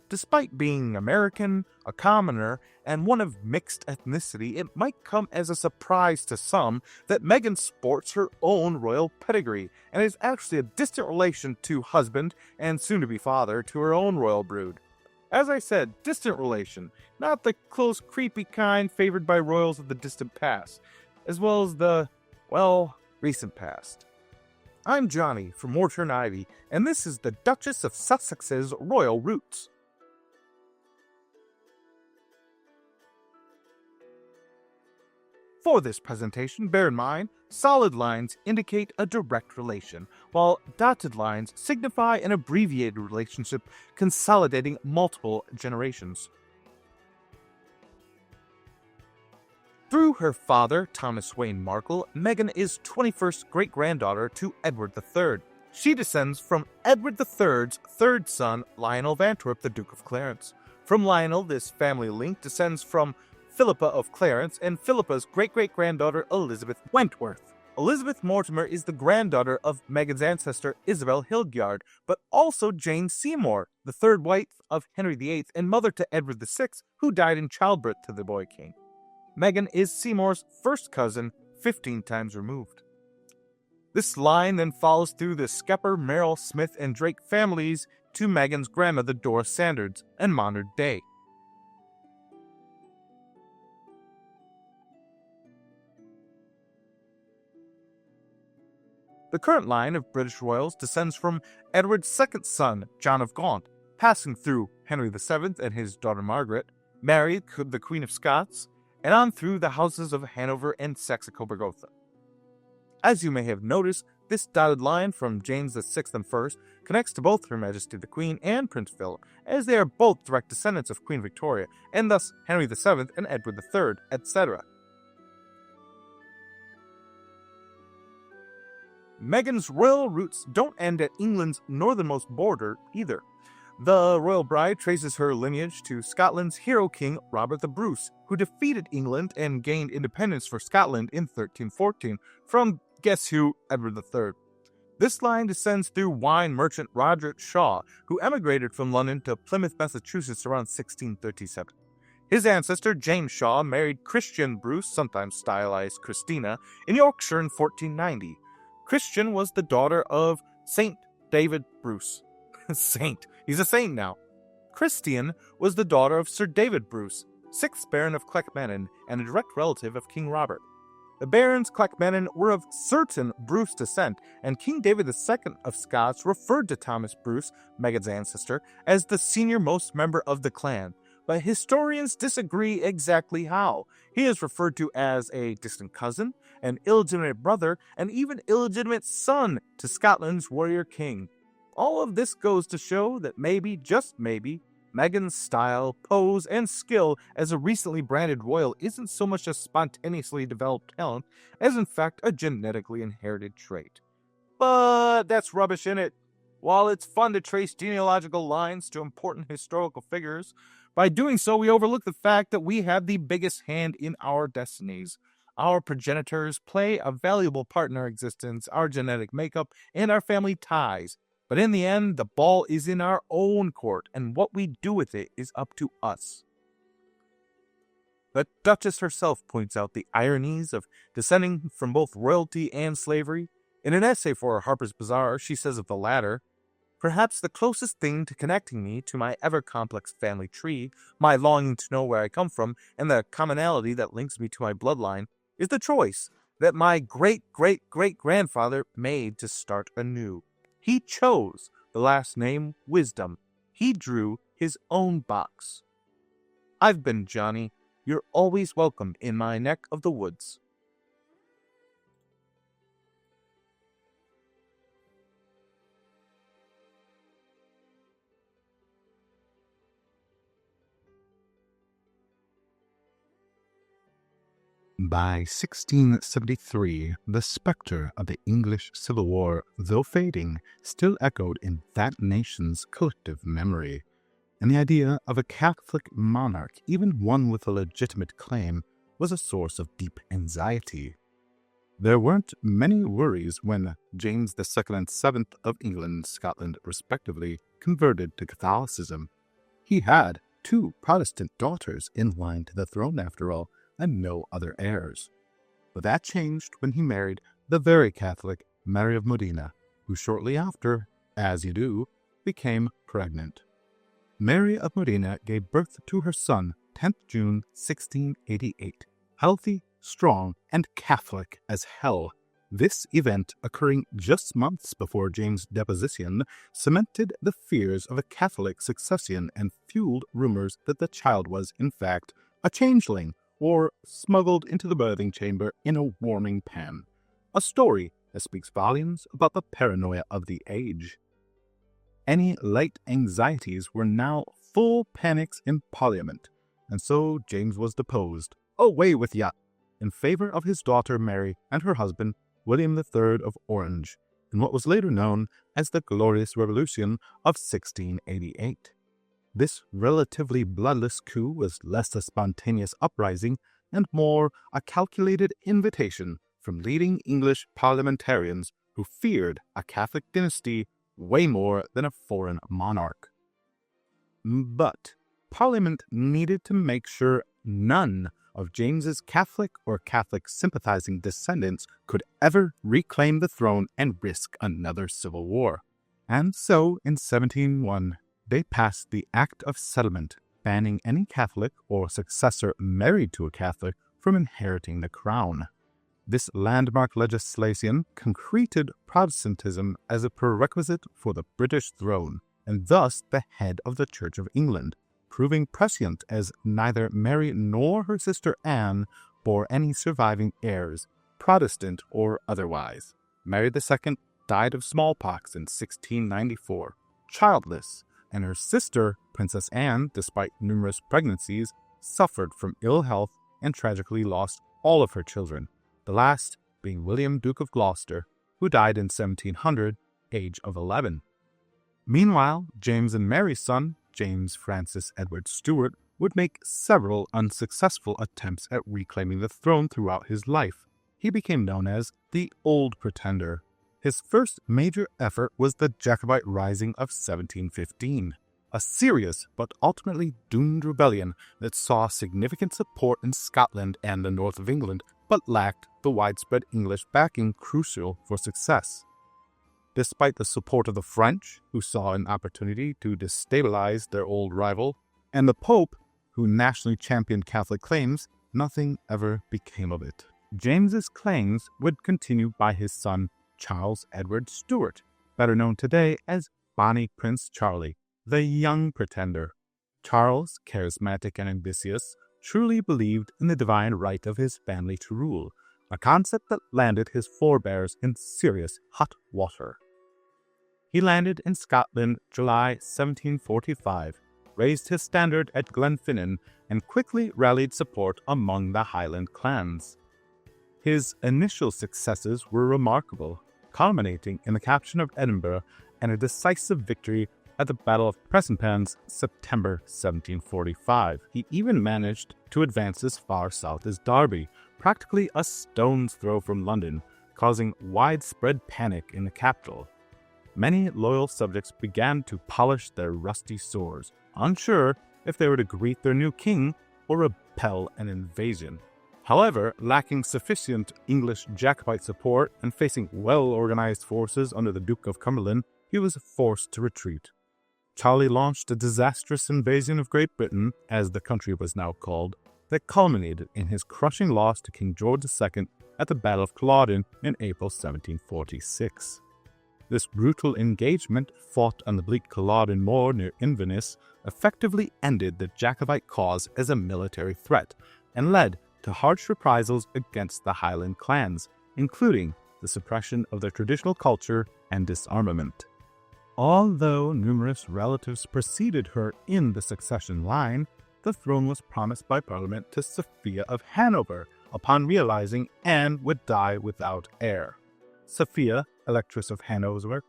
Despite being American, a commoner, and one of mixed ethnicity, it might come as a surprise to some that Meghan sports her own royal pedigree, and is actually a distant relation to husband and soon-to-be father to her own royal brood. As I said, distant relation, not the close, creepy kind favored by royals of the distant past, as well as the, well, recent past. I'm Johnny from Mortar and Ivy, and this is the Duchess of Sussex's Royal Roots. For this presentation, bear in mind, solid lines indicate a direct relation, while dotted lines signify an abbreviated relationship consolidating multiple generations. Through her father, Thomas Wayne Markle, Meghan is 21st great-granddaughter to Edward III. She descends from Edward III's third son, Lionel of Antwerp, the Duke of Clarence. From Lionel, this family link descends from Philippa of Clarence and Philippa's great-great-granddaughter Elizabeth Wentworth. Elizabeth Mortimer is the granddaughter of Meghan's ancestor Isabel Hildyard, but also Jane Seymour, the third wife of Henry VIII and mother to Edward VI, who died in childbirth to the boy king. Meghan is Seymour's first cousin, 15 times removed. This line then follows through the Skepper, Merrill, Smith, and Drake families to Meghan's grandmother Doris Sanders and modern day. The current line of British royals descends from Edward's second son, John of Gaunt, passing through Henry VII and his daughter Margaret, Mary, the Queen of Scots, and on through the houses of Hanover and Saxe-Coburg-Gotha. As you may have noticed, this dotted line from James VI and I connects to both Her Majesty the Queen and Prince Philip, as they are both direct descendants of Queen Victoria, and thus Henry VII and Edward III, etc. Meghan's royal roots don't end at England's northernmost border either. The royal bride traces her lineage to Scotland's hero king Robert the Bruce, who defeated England and gained independence for Scotland in 1314 from, guess who, Edward III. This line descends through wine merchant Roger Shaw, who emigrated from London to Plymouth, Massachusetts around 1637. His ancestor, James Shaw, married Christian Bruce, sometimes stylized Christina, in Yorkshire in 1490. Christian was the daughter of Saint David Bruce. Saint. He's a saint now. Christian was the daughter of Sir David Bruce, 6th Baron of Clackmannan and a direct relative of King Robert. The barons Clackmannan were of certain Bruce descent, and King David II of Scots referred to Thomas Bruce, Meghan's ancestor, as the senior-most member of the clan. But historians disagree exactly how. He is referred to as a distant cousin, an illegitimate brother, and even illegitimate son to Scotland's warrior king. All of this goes to show that maybe, just maybe, Meghan's style, pose, and skill as a recently branded royal isn't so much a spontaneously developed talent as in fact a genetically inherited trait. But that's rubbish in it. While it's fun to trace genealogical lines to important historical figures, by doing so we overlook the fact that we have the biggest hand in our destinies. Our progenitors play a valuable part in our existence, our genetic makeup, and our family ties. But in the end, the ball is in our own court, and what we do with it is up to us. The Duchess herself points out the ironies of descending from both royalty and slavery. In an essay for Harper's Bazaar, she says of the latter, "Perhaps the closest thing to connecting me to my ever-complex family tree, my longing to know where I come from, and the commonality that links me to my bloodline, is the choice that my great-great-great-grandfather made to start anew. He chose the last name Wisdom. He drew his own box. I've been Johnny. You're always welcome in my neck of the woods." By 1673, the spectre of the English Civil War, though fading, still echoed in that nation's collective memory, and the idea of a Catholic monarch, even one with a legitimate claim, was a source of deep anxiety. There weren't many worries when James II and VII of England and Scotland, respectively, converted to Catholicism. He had 2 Protestant daughters in line to the throne, after all, and no other heirs. But that changed when he married the very Catholic Mary of Modena, who shortly after, as you do, became pregnant. Mary of Modena gave birth to her son 10th June 1688, healthy, strong, and Catholic as hell. This event, occurring just months before James' deposition, cemented the fears of a Catholic succession and fueled rumors that the child was, in fact, a changeling, or smuggled into the birthing chamber in a warming pan. A story that speaks volumes about the paranoia of the age. Any late anxieties were now full panics in Parliament, and so James was deposed. Away with ya! In favor of his daughter Mary and her husband, William III of Orange, in what was later known as the Glorious Revolution of 1688. This relatively bloodless coup was less a spontaneous uprising and more a calculated invitation from leading English parliamentarians who feared a Catholic dynasty way more than a foreign monarch. But Parliament needed to make sure none of James's Catholic or Catholic sympathizing descendants could ever reclaim the throne and risk another civil war. And so, in 1701, they passed the Act of Settlement, banning any Catholic or successor married to a Catholic from inheriting the crown. This landmark legislation concreted Protestantism as a prerequisite for the British throne, and thus the head of the Church of England, proving prescient as neither Mary nor her sister Anne bore any surviving heirs, Protestant or otherwise. Mary II died of smallpox in 1694, childless, and her sister, Princess Anne, despite numerous pregnancies, suffered from ill health and tragically lost all of her children, the last being William, Duke of Gloucester, who died in 1700, age of 11. Meanwhile, James and Mary's son, James Francis Edward Stuart, would make several unsuccessful attempts at reclaiming the throne throughout his life. He became known as the Old Pretender. His first major effort was the Jacobite Rising of 1715, a serious but ultimately doomed rebellion that saw significant support in Scotland and the north of England, but lacked the widespread English backing crucial for success. Despite the support of the French, who saw an opportunity to destabilize their old rival, and the Pope, who nationally championed Catholic claims, nothing ever became of it. James's claims would continue by his son Charles Edward Stuart, better known today as Bonnie Prince Charlie, the Young Pretender. Charles, charismatic and ambitious, truly believed in the divine right of his family to rule, a concept that landed his forebears in serious hot water. He landed in Scotland July 1745, raised his standard at Glenfinnan, and quickly rallied support among the Highland clans. His initial successes were remarkable, culminating in the capture of Edinburgh and a decisive victory at the Battle of Prestonpans, September 1745. He even managed to advance as far south as Derby, practically a stone's throw from London, causing widespread panic in the capital. Many loyal subjects began to polish their rusty swords, unsure if they were to greet their new king or repel an invasion. However, lacking sufficient English Jacobite support and facing well-organized forces under the Duke of Cumberland, he was forced to retreat. Charlie launched a disastrous invasion of Great Britain, as the country was now called, that culminated in his crushing loss to King George II at the Battle of Culloden in April 1746. This brutal engagement, fought on the bleak Culloden Moor near Inverness, effectively ended the Jacobite cause as a military threat and led to harsh reprisals against the Highland clans, including the suppression of their traditional culture and disarmament. Although numerous relatives preceded her in the succession line, the throne was promised by Parliament to Sophia of Hanover upon realizing Anne would die without heir. Sophia, Electress of Hanover,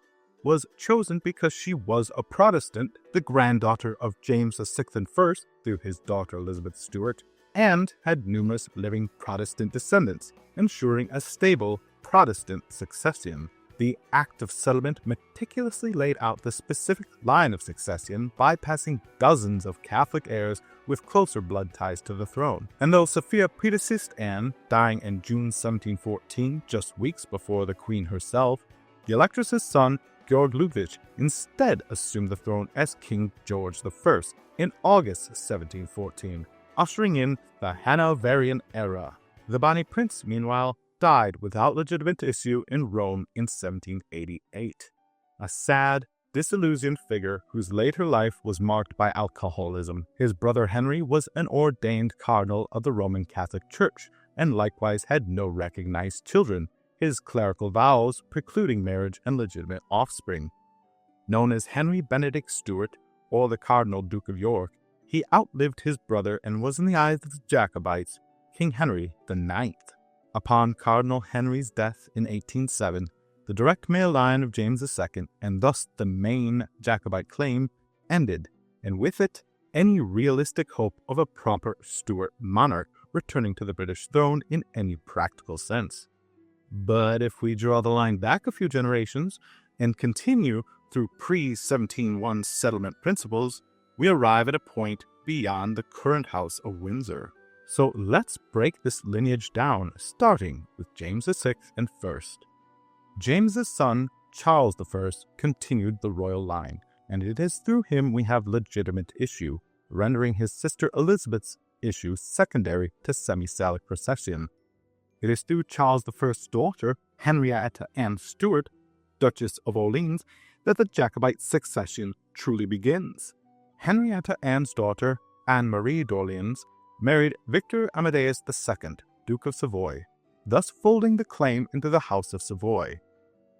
was chosen because she was a Protestant, the granddaughter of James VI and I through his daughter Elizabeth Stuart, and had numerous living Protestant descendants, ensuring a stable Protestant succession. The Act of Settlement meticulously laid out the specific line of succession, bypassing dozens of Catholic heirs with closer blood ties to the throne. And though Sophia predeceased Anne, dying in June 1714, just weeks before the Queen herself, the Electress's son, Georg Ludwig, instead assumed the throne as King George I in August 1714, ushering in the Hanoverian era. The Bonnie Prince, meanwhile, died without legitimate issue in Rome in 1788. A sad, disillusioned figure whose later life was marked by alcoholism. His brother Henry was an ordained cardinal of the Roman Catholic Church and likewise had no recognized children, his clerical vows precluding marriage and legitimate offspring. Known as Henry Benedict Stuart, or the Cardinal Duke of York, he outlived his brother and was in the eyes of the Jacobites King Henry IX. Upon Cardinal Henry's death in 1807, the direct male line of James II, and thus the main Jacobite claim, ended, and with it, any realistic hope of a proper Stuart monarch returning to the British throne in any practical sense. But if we draw the line back a few generations and continue through pre-1701 settlement principles, we arrive at a point beyond the current House of Windsor. So let's break this lineage down, starting with James VI and first. James's son, Charles I, continued the royal line, and it is through him we have legitimate issue, rendering his sister Elizabeth's issue secondary to semi-Salic procession. It is through Charles I's daughter, Henrietta Anne Stuart, Duchess of Orleans, that the Jacobite succession truly begins. Henrietta Anne's daughter, Anne-Marie d'Orleans, married Victor Amadeus II, Duke of Savoy, thus folding the claim into the House of Savoy.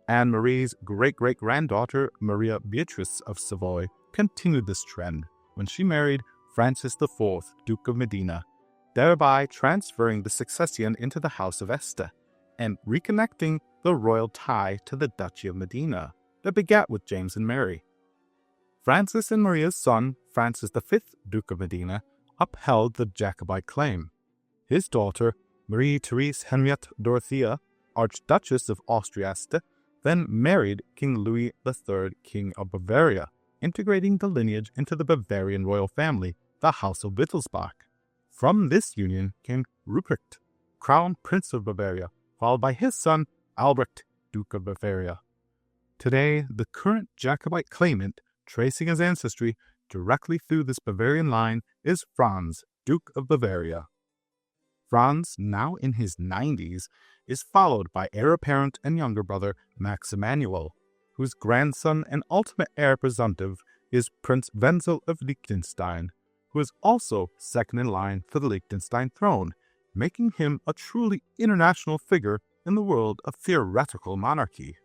Anne-Marie's great-great-granddaughter, Maria Beatrice of Savoy, continued this trend when she married Francis IV, Duke of Modena, thereby transferring the succession into the House of Este and reconnecting the royal tie to the Duchy of Modena that begat with James and Mary. Francis and Maria's son, Francis V, Duke of Modena, upheld the Jacobite claim. His daughter, Marie-Therese Henriette Dorothea, Archduchess of Austria-Este, then married King Louis III, King of Bavaria, integrating the lineage into the Bavarian royal family, the House of Wittelsbach. From this union came Ruprecht, Crown Prince of Bavaria, followed by his son, Albrecht, Duke of Bavaria. Today, the current Jacobite claimant, tracing his ancestry directly through this Bavarian line, is Franz, Duke of Bavaria. Franz, now in his 90s, is followed by heir apparent and younger brother Max Emanuel, whose grandson and ultimate heir presumptive is Prince Wenzel of Liechtenstein, who is also second in line for the Liechtenstein throne, making him a truly international figure in the world of theoretical monarchy.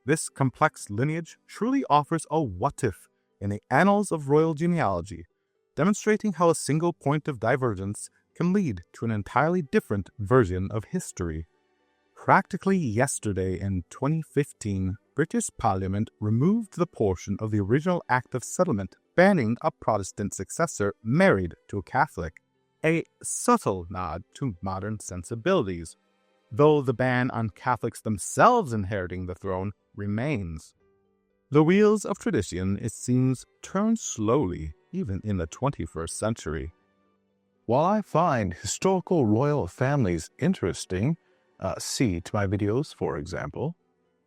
This complex lineage truly offers a what-if in the annals of royal genealogy, demonstrating how a single point of divergence can lead to an entirely different version of history. Practically yesterday in 2015, British Parliament removed the portion of the original Act of Settlement banning a Protestant successor married to a Catholic, a subtle nod to modern sensibilities, though the ban on Catholics themselves inheriting the throne remains. The wheels of tradition, it seems, turn slowly, even in the 21st century. While I find historical royal families interesting, see to my videos, for example,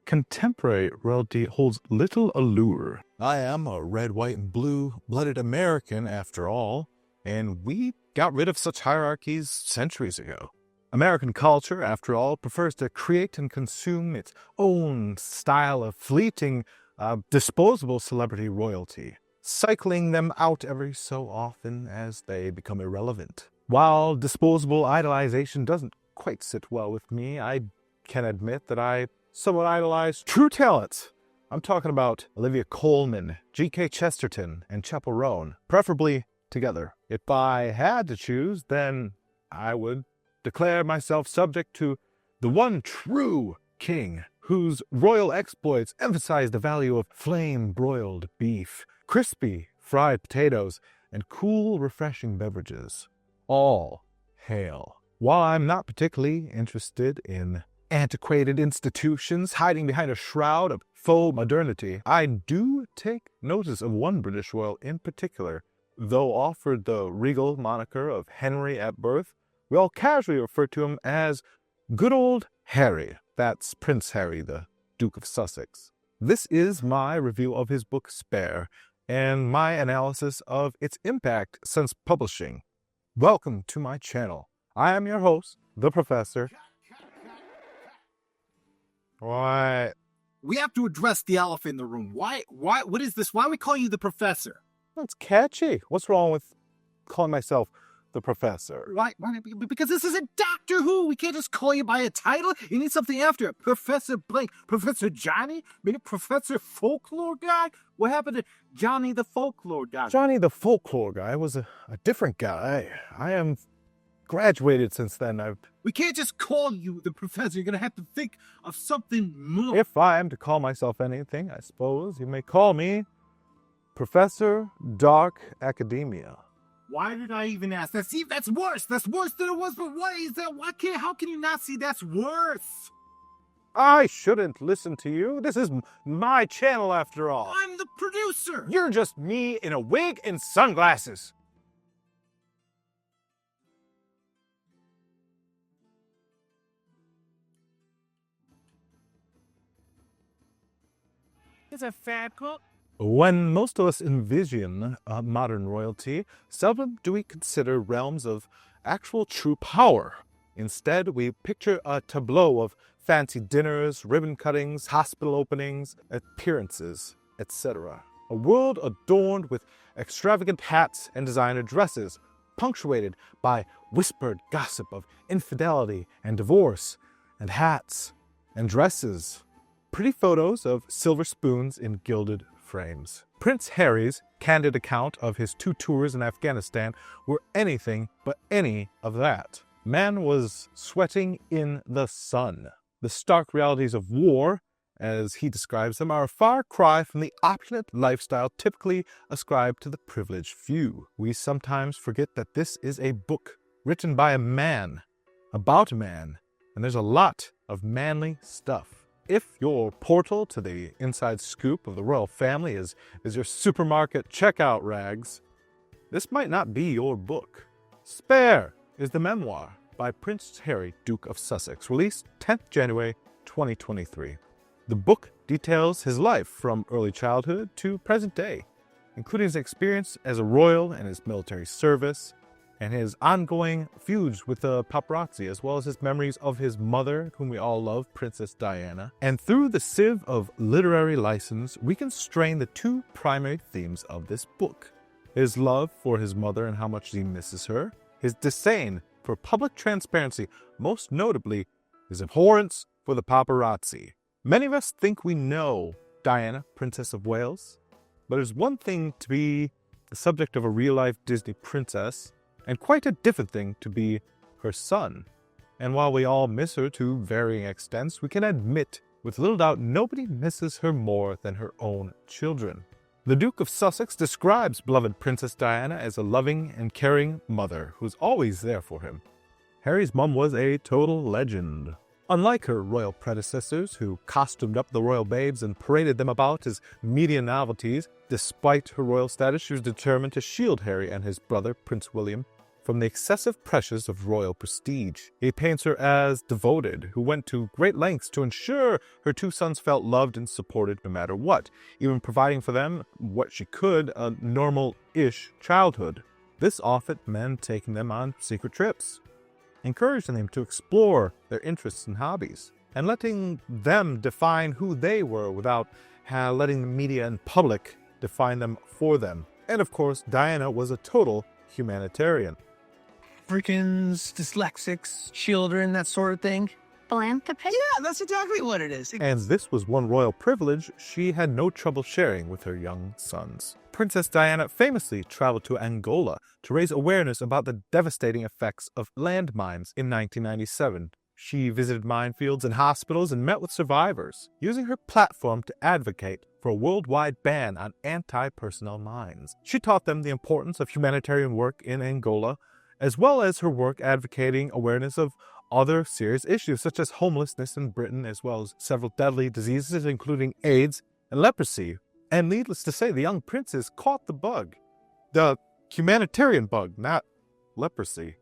contemporary royalty holds little allure. I am a red, white, and blue-blooded American, after all, and we got rid of such hierarchies centuries ago. American culture, after all, prefers to create and consume its own style of fleeting, disposable celebrity royalty, cycling them out every so often as they become irrelevant. While disposable idolization doesn't quite sit well with me, I can admit that I somewhat idolize true talents. I'm talking about Olivia Colman, G.K. Chesterton, and Chappell Roan, preferably together. If I had to choose, then I would declare myself subject to the one true king, whose royal exploits emphasize the value of flame-broiled beef, crispy fried potatoes, and cool, refreshing beverages. All hail. While I'm not particularly interested in antiquated institutions hiding behind a shroud of faux modernity, I do take notice of one British royal in particular. Though offered the regal moniker of Henry at birth, we all casually refer to him as good old Harry. That's Prince Harry, the Duke of Sussex. This is my review of his book Spare, and my analysis of its impact since publishing. Welcome to my channel. I am your host, the Professor. What? We have to address the elephant in the room. What is this? Why are we calling you the professor? That's catchy. What's wrong with calling myself the professor? Why? Because this isn't Doctor Who. We can't just call you by a title. You need something after it. Professor Blank. Professor Johnny? Maybe Professor Folklore Guy? What happened to Johnny the Folklore Guy? Johnny the Folklore Guy was a different guy. I am graduated since then. We can't just call you the professor. You're going to have to think of something more. If I am to call myself anything, I suppose you may call me Professor Dark Academia. Why did I even ask that? See, that's worse. That's worse than it was. But why is that? How can you not see that's worse? I shouldn't listen to you. This is my channel after all. I'm the producer. You're just me in a wig and sunglasses. It's a fat cook. When most of us envision modern royalty, seldom do we consider realms of actual true power. Instead, we picture a tableau of fancy dinners, ribbon cuttings, hospital openings, appearances, etc. A world adorned with extravagant hats and designer dresses, punctuated by whispered gossip of infidelity and divorce, and hats and dresses. Pretty photos of silver spoons in gilded frames. Prince Harry's candid account of his 2 tours in Afghanistan were anything but any of that. Man was sweating in the sun. The stark realities of war, as he describes them, are a far cry from the opulent lifestyle typically ascribed to the privileged few. We sometimes forget that this is a book written by a man, about a man, and there's a lot of manly stuff. If your portal to the inside scoop of the royal family is your supermarket checkout rags, this might not be your book. Spare is the memoir by Prince Harry, Duke of Sussex, released 10th January 2023. The book details his life from early childhood to present day, including his experience as a royal and his military service, and his ongoing feuds with the paparazzi, as well as his memories of his mother, whom we all love, Princess Diana. And through the sieve of literary license, we can strain the 2 primary themes of this book: his love for his mother and how much he misses her, his disdain for public transparency, most notably his abhorrence for the paparazzi. Many of us think we know Diana, Princess of Wales, but it's one thing to be the subject of a real-life Disney princess, and quite a different thing to be her son. And while we all miss her to varying extents, we can admit with little doubt nobody misses her more than her own children. The Duke of Sussex describes beloved Princess Diana as a loving and caring mother who's always there for him. Harry's mum was a total legend. Unlike her royal predecessors, who costumed up the royal babes and paraded them about as media novelties, despite her royal status, she was determined to shield Harry and his brother, Prince William, from the excessive pressures of royal prestige. He paints her as devoted, who went to great lengths to ensure her 2 sons felt loved and supported no matter what, even providing for them what she could, a normal-ish childhood. This often meant taking them on secret trips, encouraging them to explore their interests and hobbies, and letting them define who they were without letting the media and public define them for them. And of course, Diana was a total humanitarian. Africans, dyslexics, children, that sort of thing. Philanthropist? Yeah, that's exactly what it is. And this was one royal privilege she had no trouble sharing with her young sons. Princess Diana famously traveled to Angola to raise awareness about the devastating effects of landmines in 1997. She visited minefields and hospitals and met with survivors, using her platform to advocate for a worldwide ban on anti-personnel mines. She taught them the importance of humanitarian work in Angola, as well as her work advocating awareness of other serious issues such as homelessness in Britain, as well as several deadly diseases including AIDS and leprosy. And needless to say, the young princess caught the bug. The humanitarian bug, not leprosy.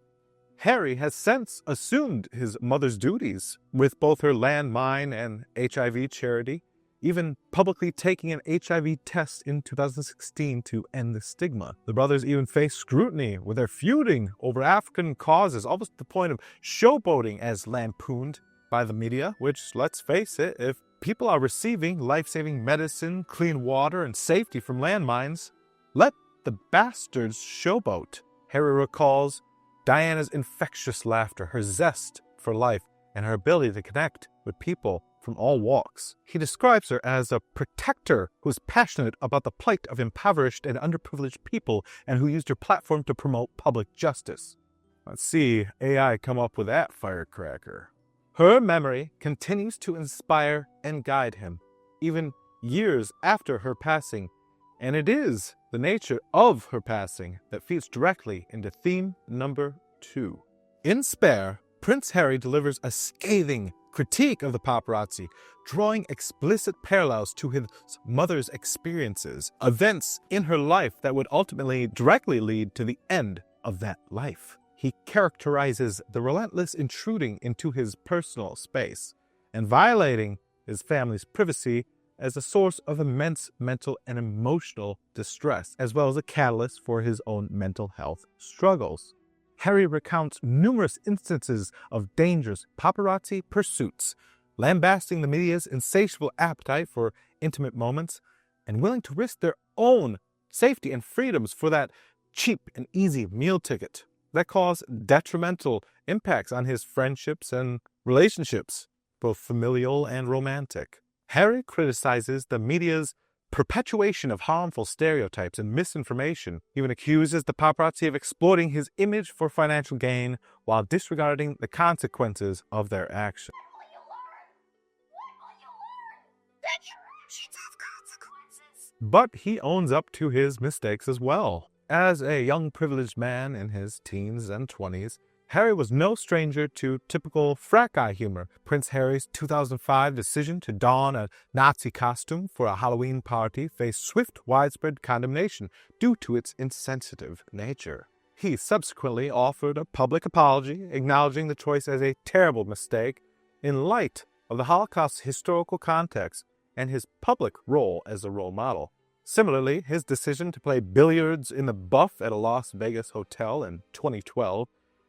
Harry has since assumed his mother's duties with both her landmine and HIV charity, even publicly taking an HIV test in 2016 to end the stigma. The brothers even face scrutiny with their feuding over African causes, almost to the point of showboating as lampooned by the media, which, let's face it, if people are receiving life-saving medicine, clean water, and safety from landmines, let the bastards showboat. Harry recalls Diana's infectious laughter, her zest for life, and her ability to connect with people from all walks. He describes her as a protector who is passionate about the plight of impoverished and underprivileged people and who used her platform to promote public justice. Let's see AI come up with that firecracker. Her memory continues to inspire and guide him, even years after her passing, and it is the nature of her passing that feeds directly into theme number 2. In Spare, Prince Harry delivers a scathing critique of the paparazzi, drawing explicit parallels to his mother's experiences, events in her life that would ultimately directly lead to the end of that life. He characterizes the relentless intruding into his personal space and violating his family's privacy as a source of immense mental and emotional distress, as well as a catalyst for his own mental health struggles. Harry recounts numerous instances of dangerous paparazzi pursuits, lambasting the media's insatiable appetite for intimate moments, and willing to risk their own safety and freedoms for that cheap and easy meal ticket that caused detrimental impacts on his friendships and relationships, both familial and romantic. Harry criticizes the media's perpetuation of harmful stereotypes and misinformation, even accuses the paparazzi of exploiting his image for financial gain while disregarding the consequences of their actions. But he owns up to his mistakes as well. As a young privileged man in his teens and 20s, Harry was no stranger to typical frat guy humor. Prince Harry's 2005 decision to don a Nazi costume for a Halloween party faced swift, widespread condemnation due to its insensitive nature. He subsequently offered a public apology, acknowledging the choice as a terrible mistake in light of the Holocaust's historical context and his public role as a role model. Similarly, his decision to play billiards in the buff at a Las Vegas hotel in 2012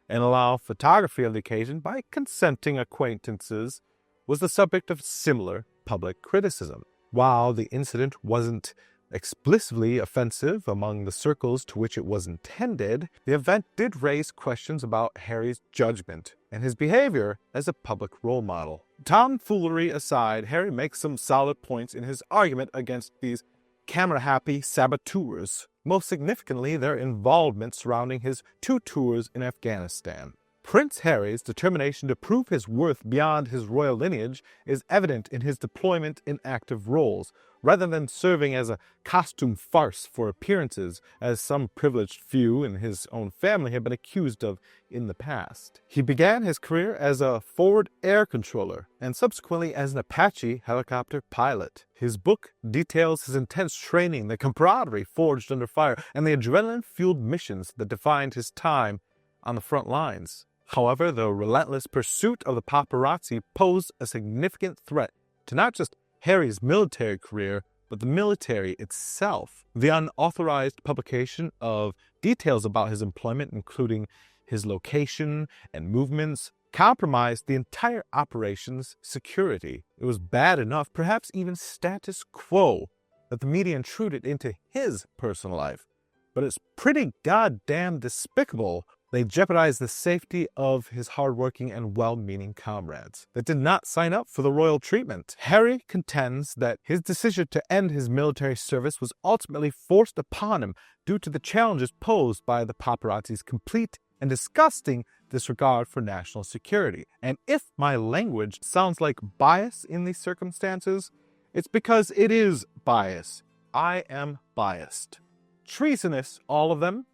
and allow photography on the occasion by consenting acquaintances was the subject of similar public criticism. While the incident wasn't explicitly offensive among the circles to which it was intended, the event did raise questions about Harry's judgment and his behavior as a public role model. Tomfoolery aside, Harry makes some solid points in his argument against these camera-happy saboteurs, most significantly their involvement surrounding his 2 tours in Afghanistan. Prince Harry's determination to prove his worth beyond his royal lineage is evident in his deployment in active roles, rather than serving as a costume farce for appearances, as some privileged few in his own family have been accused of in the past. He began his career as a forward air controller, and subsequently as an Apache helicopter pilot. His book details his intense training, the camaraderie forged under fire, and the adrenaline-fueled missions that defined his time on the front lines. However, the relentless pursuit of the paparazzi posed a significant threat to not just Harry's military career, but the military itself. The unauthorized publication of details about his employment, including his location and movements, compromised the entire operation's security. It was bad enough, perhaps even status quo, that the media intruded into his personal life. But it's pretty goddamn despicable they jeopardized the safety of his hardworking and well-meaning comrades that did not sign up for the royal treatment. Harry contends that his decision to end his military service was ultimately forced upon him due to the challenges posed by the paparazzi's complete and disgusting disregard for national security. And if my language sounds like bias in these circumstances, it's because it is bias. I am biased. Treasonous, all of them.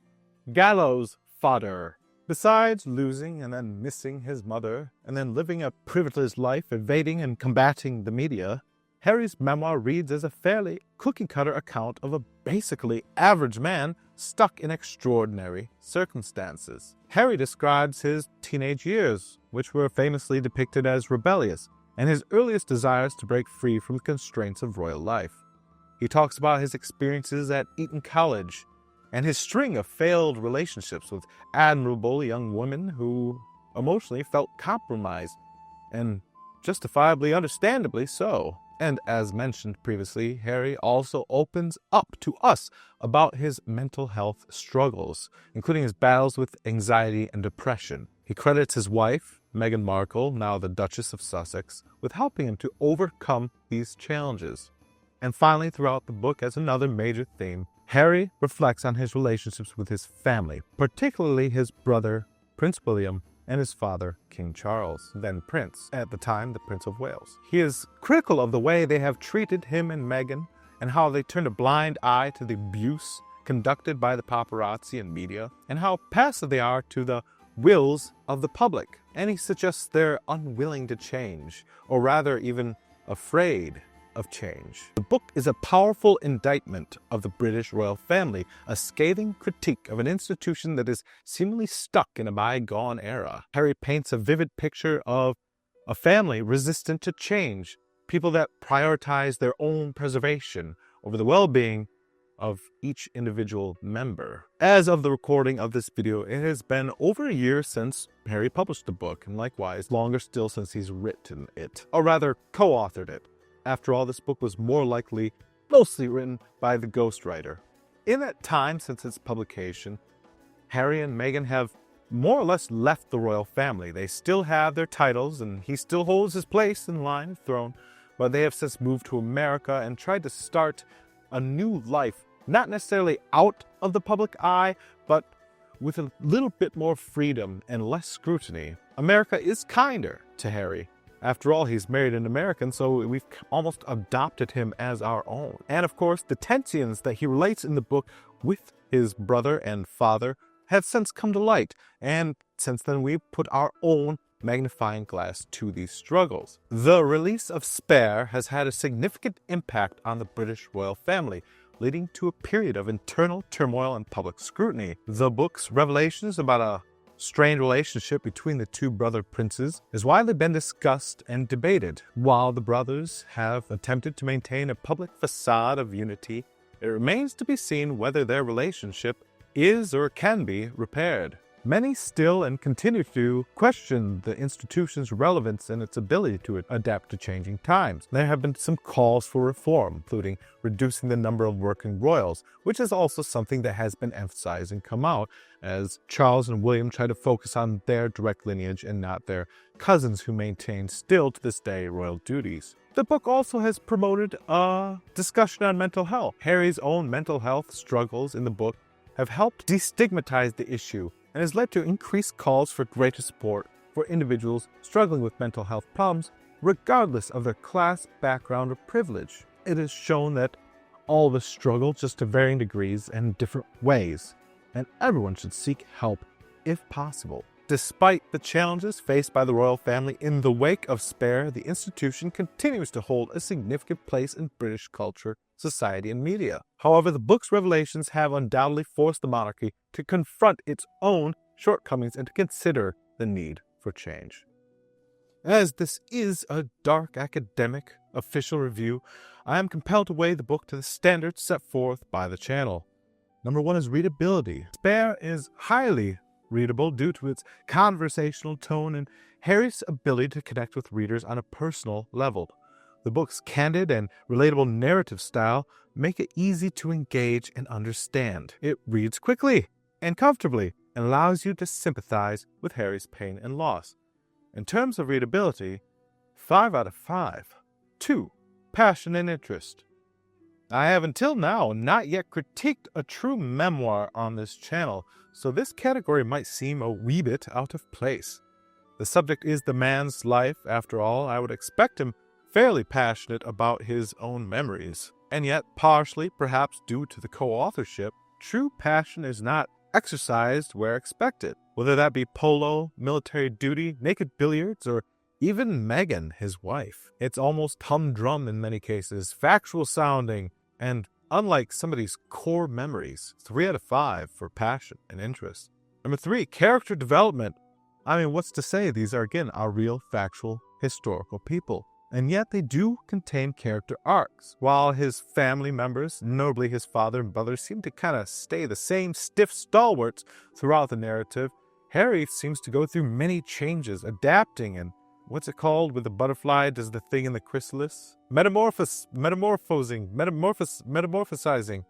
Gallows fodder. Besides losing and then missing his mother, and then living a privileged life evading and combating the media, Harry's memoir reads as a fairly cookie-cutter account of a basically average man stuck in extraordinary circumstances. Harry describes his teenage years, which were famously depicted as rebellious, and his earliest desires to break free from the constraints of royal life. He talks about his experiences at Eton College, and his string of failed relationships with admirable young women who emotionally felt compromised, and justifiably, understandably so. And as mentioned previously, Harry also opens up to us about his mental health struggles, including his battles with anxiety and depression. He credits his wife, Meghan Markle, now the Duchess of Sussex, with helping him to overcome these challenges. And finally, throughout the book, as another major theme, Harry reflects on his relationships with his family, particularly his brother, Prince William, and his father, King Charles, then Prince, at the time the Prince of Wales. He is critical of the way they have treated him and Meghan, and how they turned a blind eye to the abuse conducted by the paparazzi and media, and how passive they are to the wills of the public. And he suggests they're unwilling to change, or rather even afraid of change. The book is a powerful indictment of the British royal family, a scathing critique of an institution that is seemingly stuck in a bygone era. Harry paints a vivid picture of a family resistant to change, people that prioritize their own preservation over the well-being of each individual member. As of the recording of this video, it has been over a year since Harry published the book, and likewise longer still since he's written it, or rather co-authored it. After all, this book was more likely mostly written by the ghostwriter. In that time since its publication, Harry and Meghan have more or less left the royal family. They still have their titles, and he still holds his place in line of throne, but they have since moved to America and tried to start a new life, not necessarily out of the public eye, but with a little bit more freedom and less scrutiny. America is kinder to Harry. After all, he's married an American, so we've almost adopted him as our own. And of course, the tensions that he relates in the book with his brother and father have since come to light. And since then, we've put our own magnifying glass to these struggles. The release of Spare has had a significant impact on the British royal family, leading to a period of internal turmoil and public scrutiny. The book's revelations about a strained relationship between the two brother princes has widely been discussed and debated. While the brothers have attempted to maintain a public facade of unity, it remains to be seen whether their relationship is or can be repaired. Many still and continue to question the institution's relevance and its ability to adapt to changing times. There have been some calls for reform, including reducing the number of working royals, which is also something that has been emphasized and come out as Charles and William try to focus on their direct lineage and not their cousins who maintain still to this day royal duties. The book also has promoted a discussion on mental health. Harry's own mental health struggles in the book have helped destigmatize the issue and has led to increased calls for greater support for individuals struggling with mental health problems, regardless of their class, background, or privilege. It has shown that all of us struggle just to varying degrees and different ways, and everyone should seek help if possible. Despite the challenges faced by the royal family in the wake of Spare, the institution continues to hold a significant place in British culture, society, and media. However, the book's revelations have undoubtedly forced the monarchy to confront its own shortcomings and to consider the need for change. As this is a dark academic official review, I am compelled to weigh the book to the standards set forth by the channel. Number 1 is readability. Spare is highly readable due to its conversational tone and Harry's ability to connect with readers on a personal level. The book's candid and relatable narrative style make it easy to engage and understand. It reads quickly and comfortably and allows you to sympathize with Harry's pain and loss. In terms of readability, 5 out of 5. 2. Passion and interest. I have until now not yet critiqued a true memoir on this channel, so this category might seem a wee bit out of place. The subject is the man's life, after all. I would expect him fairly passionate about his own memories. And yet, partially, perhaps due to the co-authorship, true passion is not exercised where expected. Whether that be polo, military duty, naked billiards, or even Meghan, his wife. It's almost humdrum in many cases, factual sounding, and unlike some of these core memories. 3 out of 5 for passion and interest. Number 3, character development. I mean, what's to say these are, again, our real, factual, historical people. And yet they do contain character arcs. While his family members, notably his father and brother, seem to kind of stay the same stiff stalwarts throughout the narrative, Harry seems to go through many changes, adapting and what's it called with the butterfly does the thing in the chrysalis? Metamorphosizing.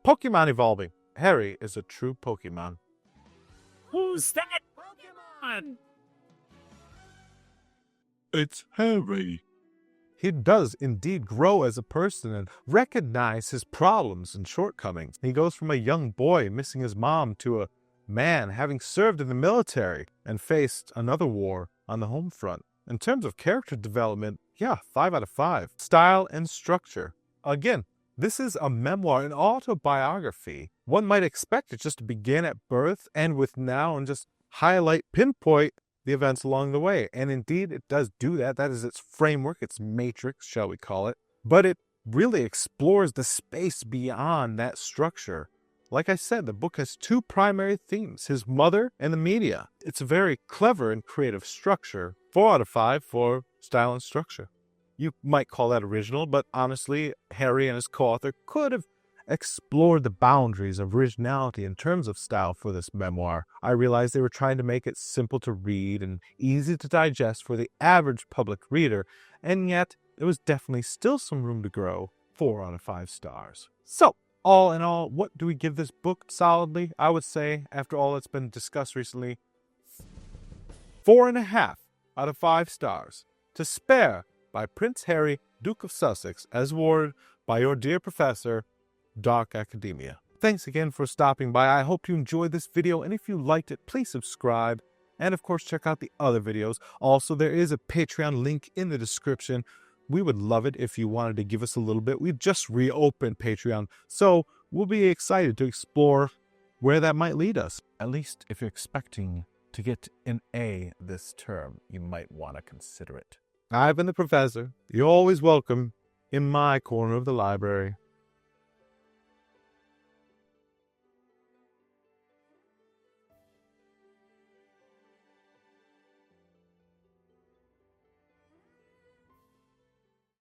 Pokemon evolving. Harry is a true Pokemon. Who's that Pokemon? It's Harry. He does indeed grow as a person and recognize his problems and shortcomings. He goes from a young boy missing his mom to a man having served in the military and faced another war on the home front. In terms of character development, 5 out of 5. Style and structure. Again, this is a memoir, an autobiography. One might expect it just to begin at birth, end with now, and just pinpoint the events along the way. And indeed, it does do that. That is its framework, its matrix, shall we call it. But it really explores the space beyond that structure. Like I said, the book has 2 primary themes, his mother and the media. It's a very clever and creative structure. 4 out of 5 for style and structure. You might call that original, but honestly, Harry and his co-author could have explored the boundaries of originality in terms of style for this memoir. I realized they were trying to make it simple to read and easy to digest for the average public reader, and yet there was definitely still some room to grow. 4 out of 5 stars. So, all in all, what do we give this book solidly? I would say, after all that's been discussed recently, 4.5 out of 5 stars. To Spare by Prince Harry, Duke of Sussex, as warded by your dear professor, Dark Academia. Thanks again for stopping by. I hope you enjoyed this video, and if you liked it, please subscribe. And of course, check out the other videos. Also, there is a Patreon link in the description. We would love it if you wanted to give us a little bit. We've just reopened Patreon, so we'll be excited to explore where that might lead us. At least if you're expecting to get an A this term, you might want to consider it. I've been the professor. You're always welcome in my corner of the library.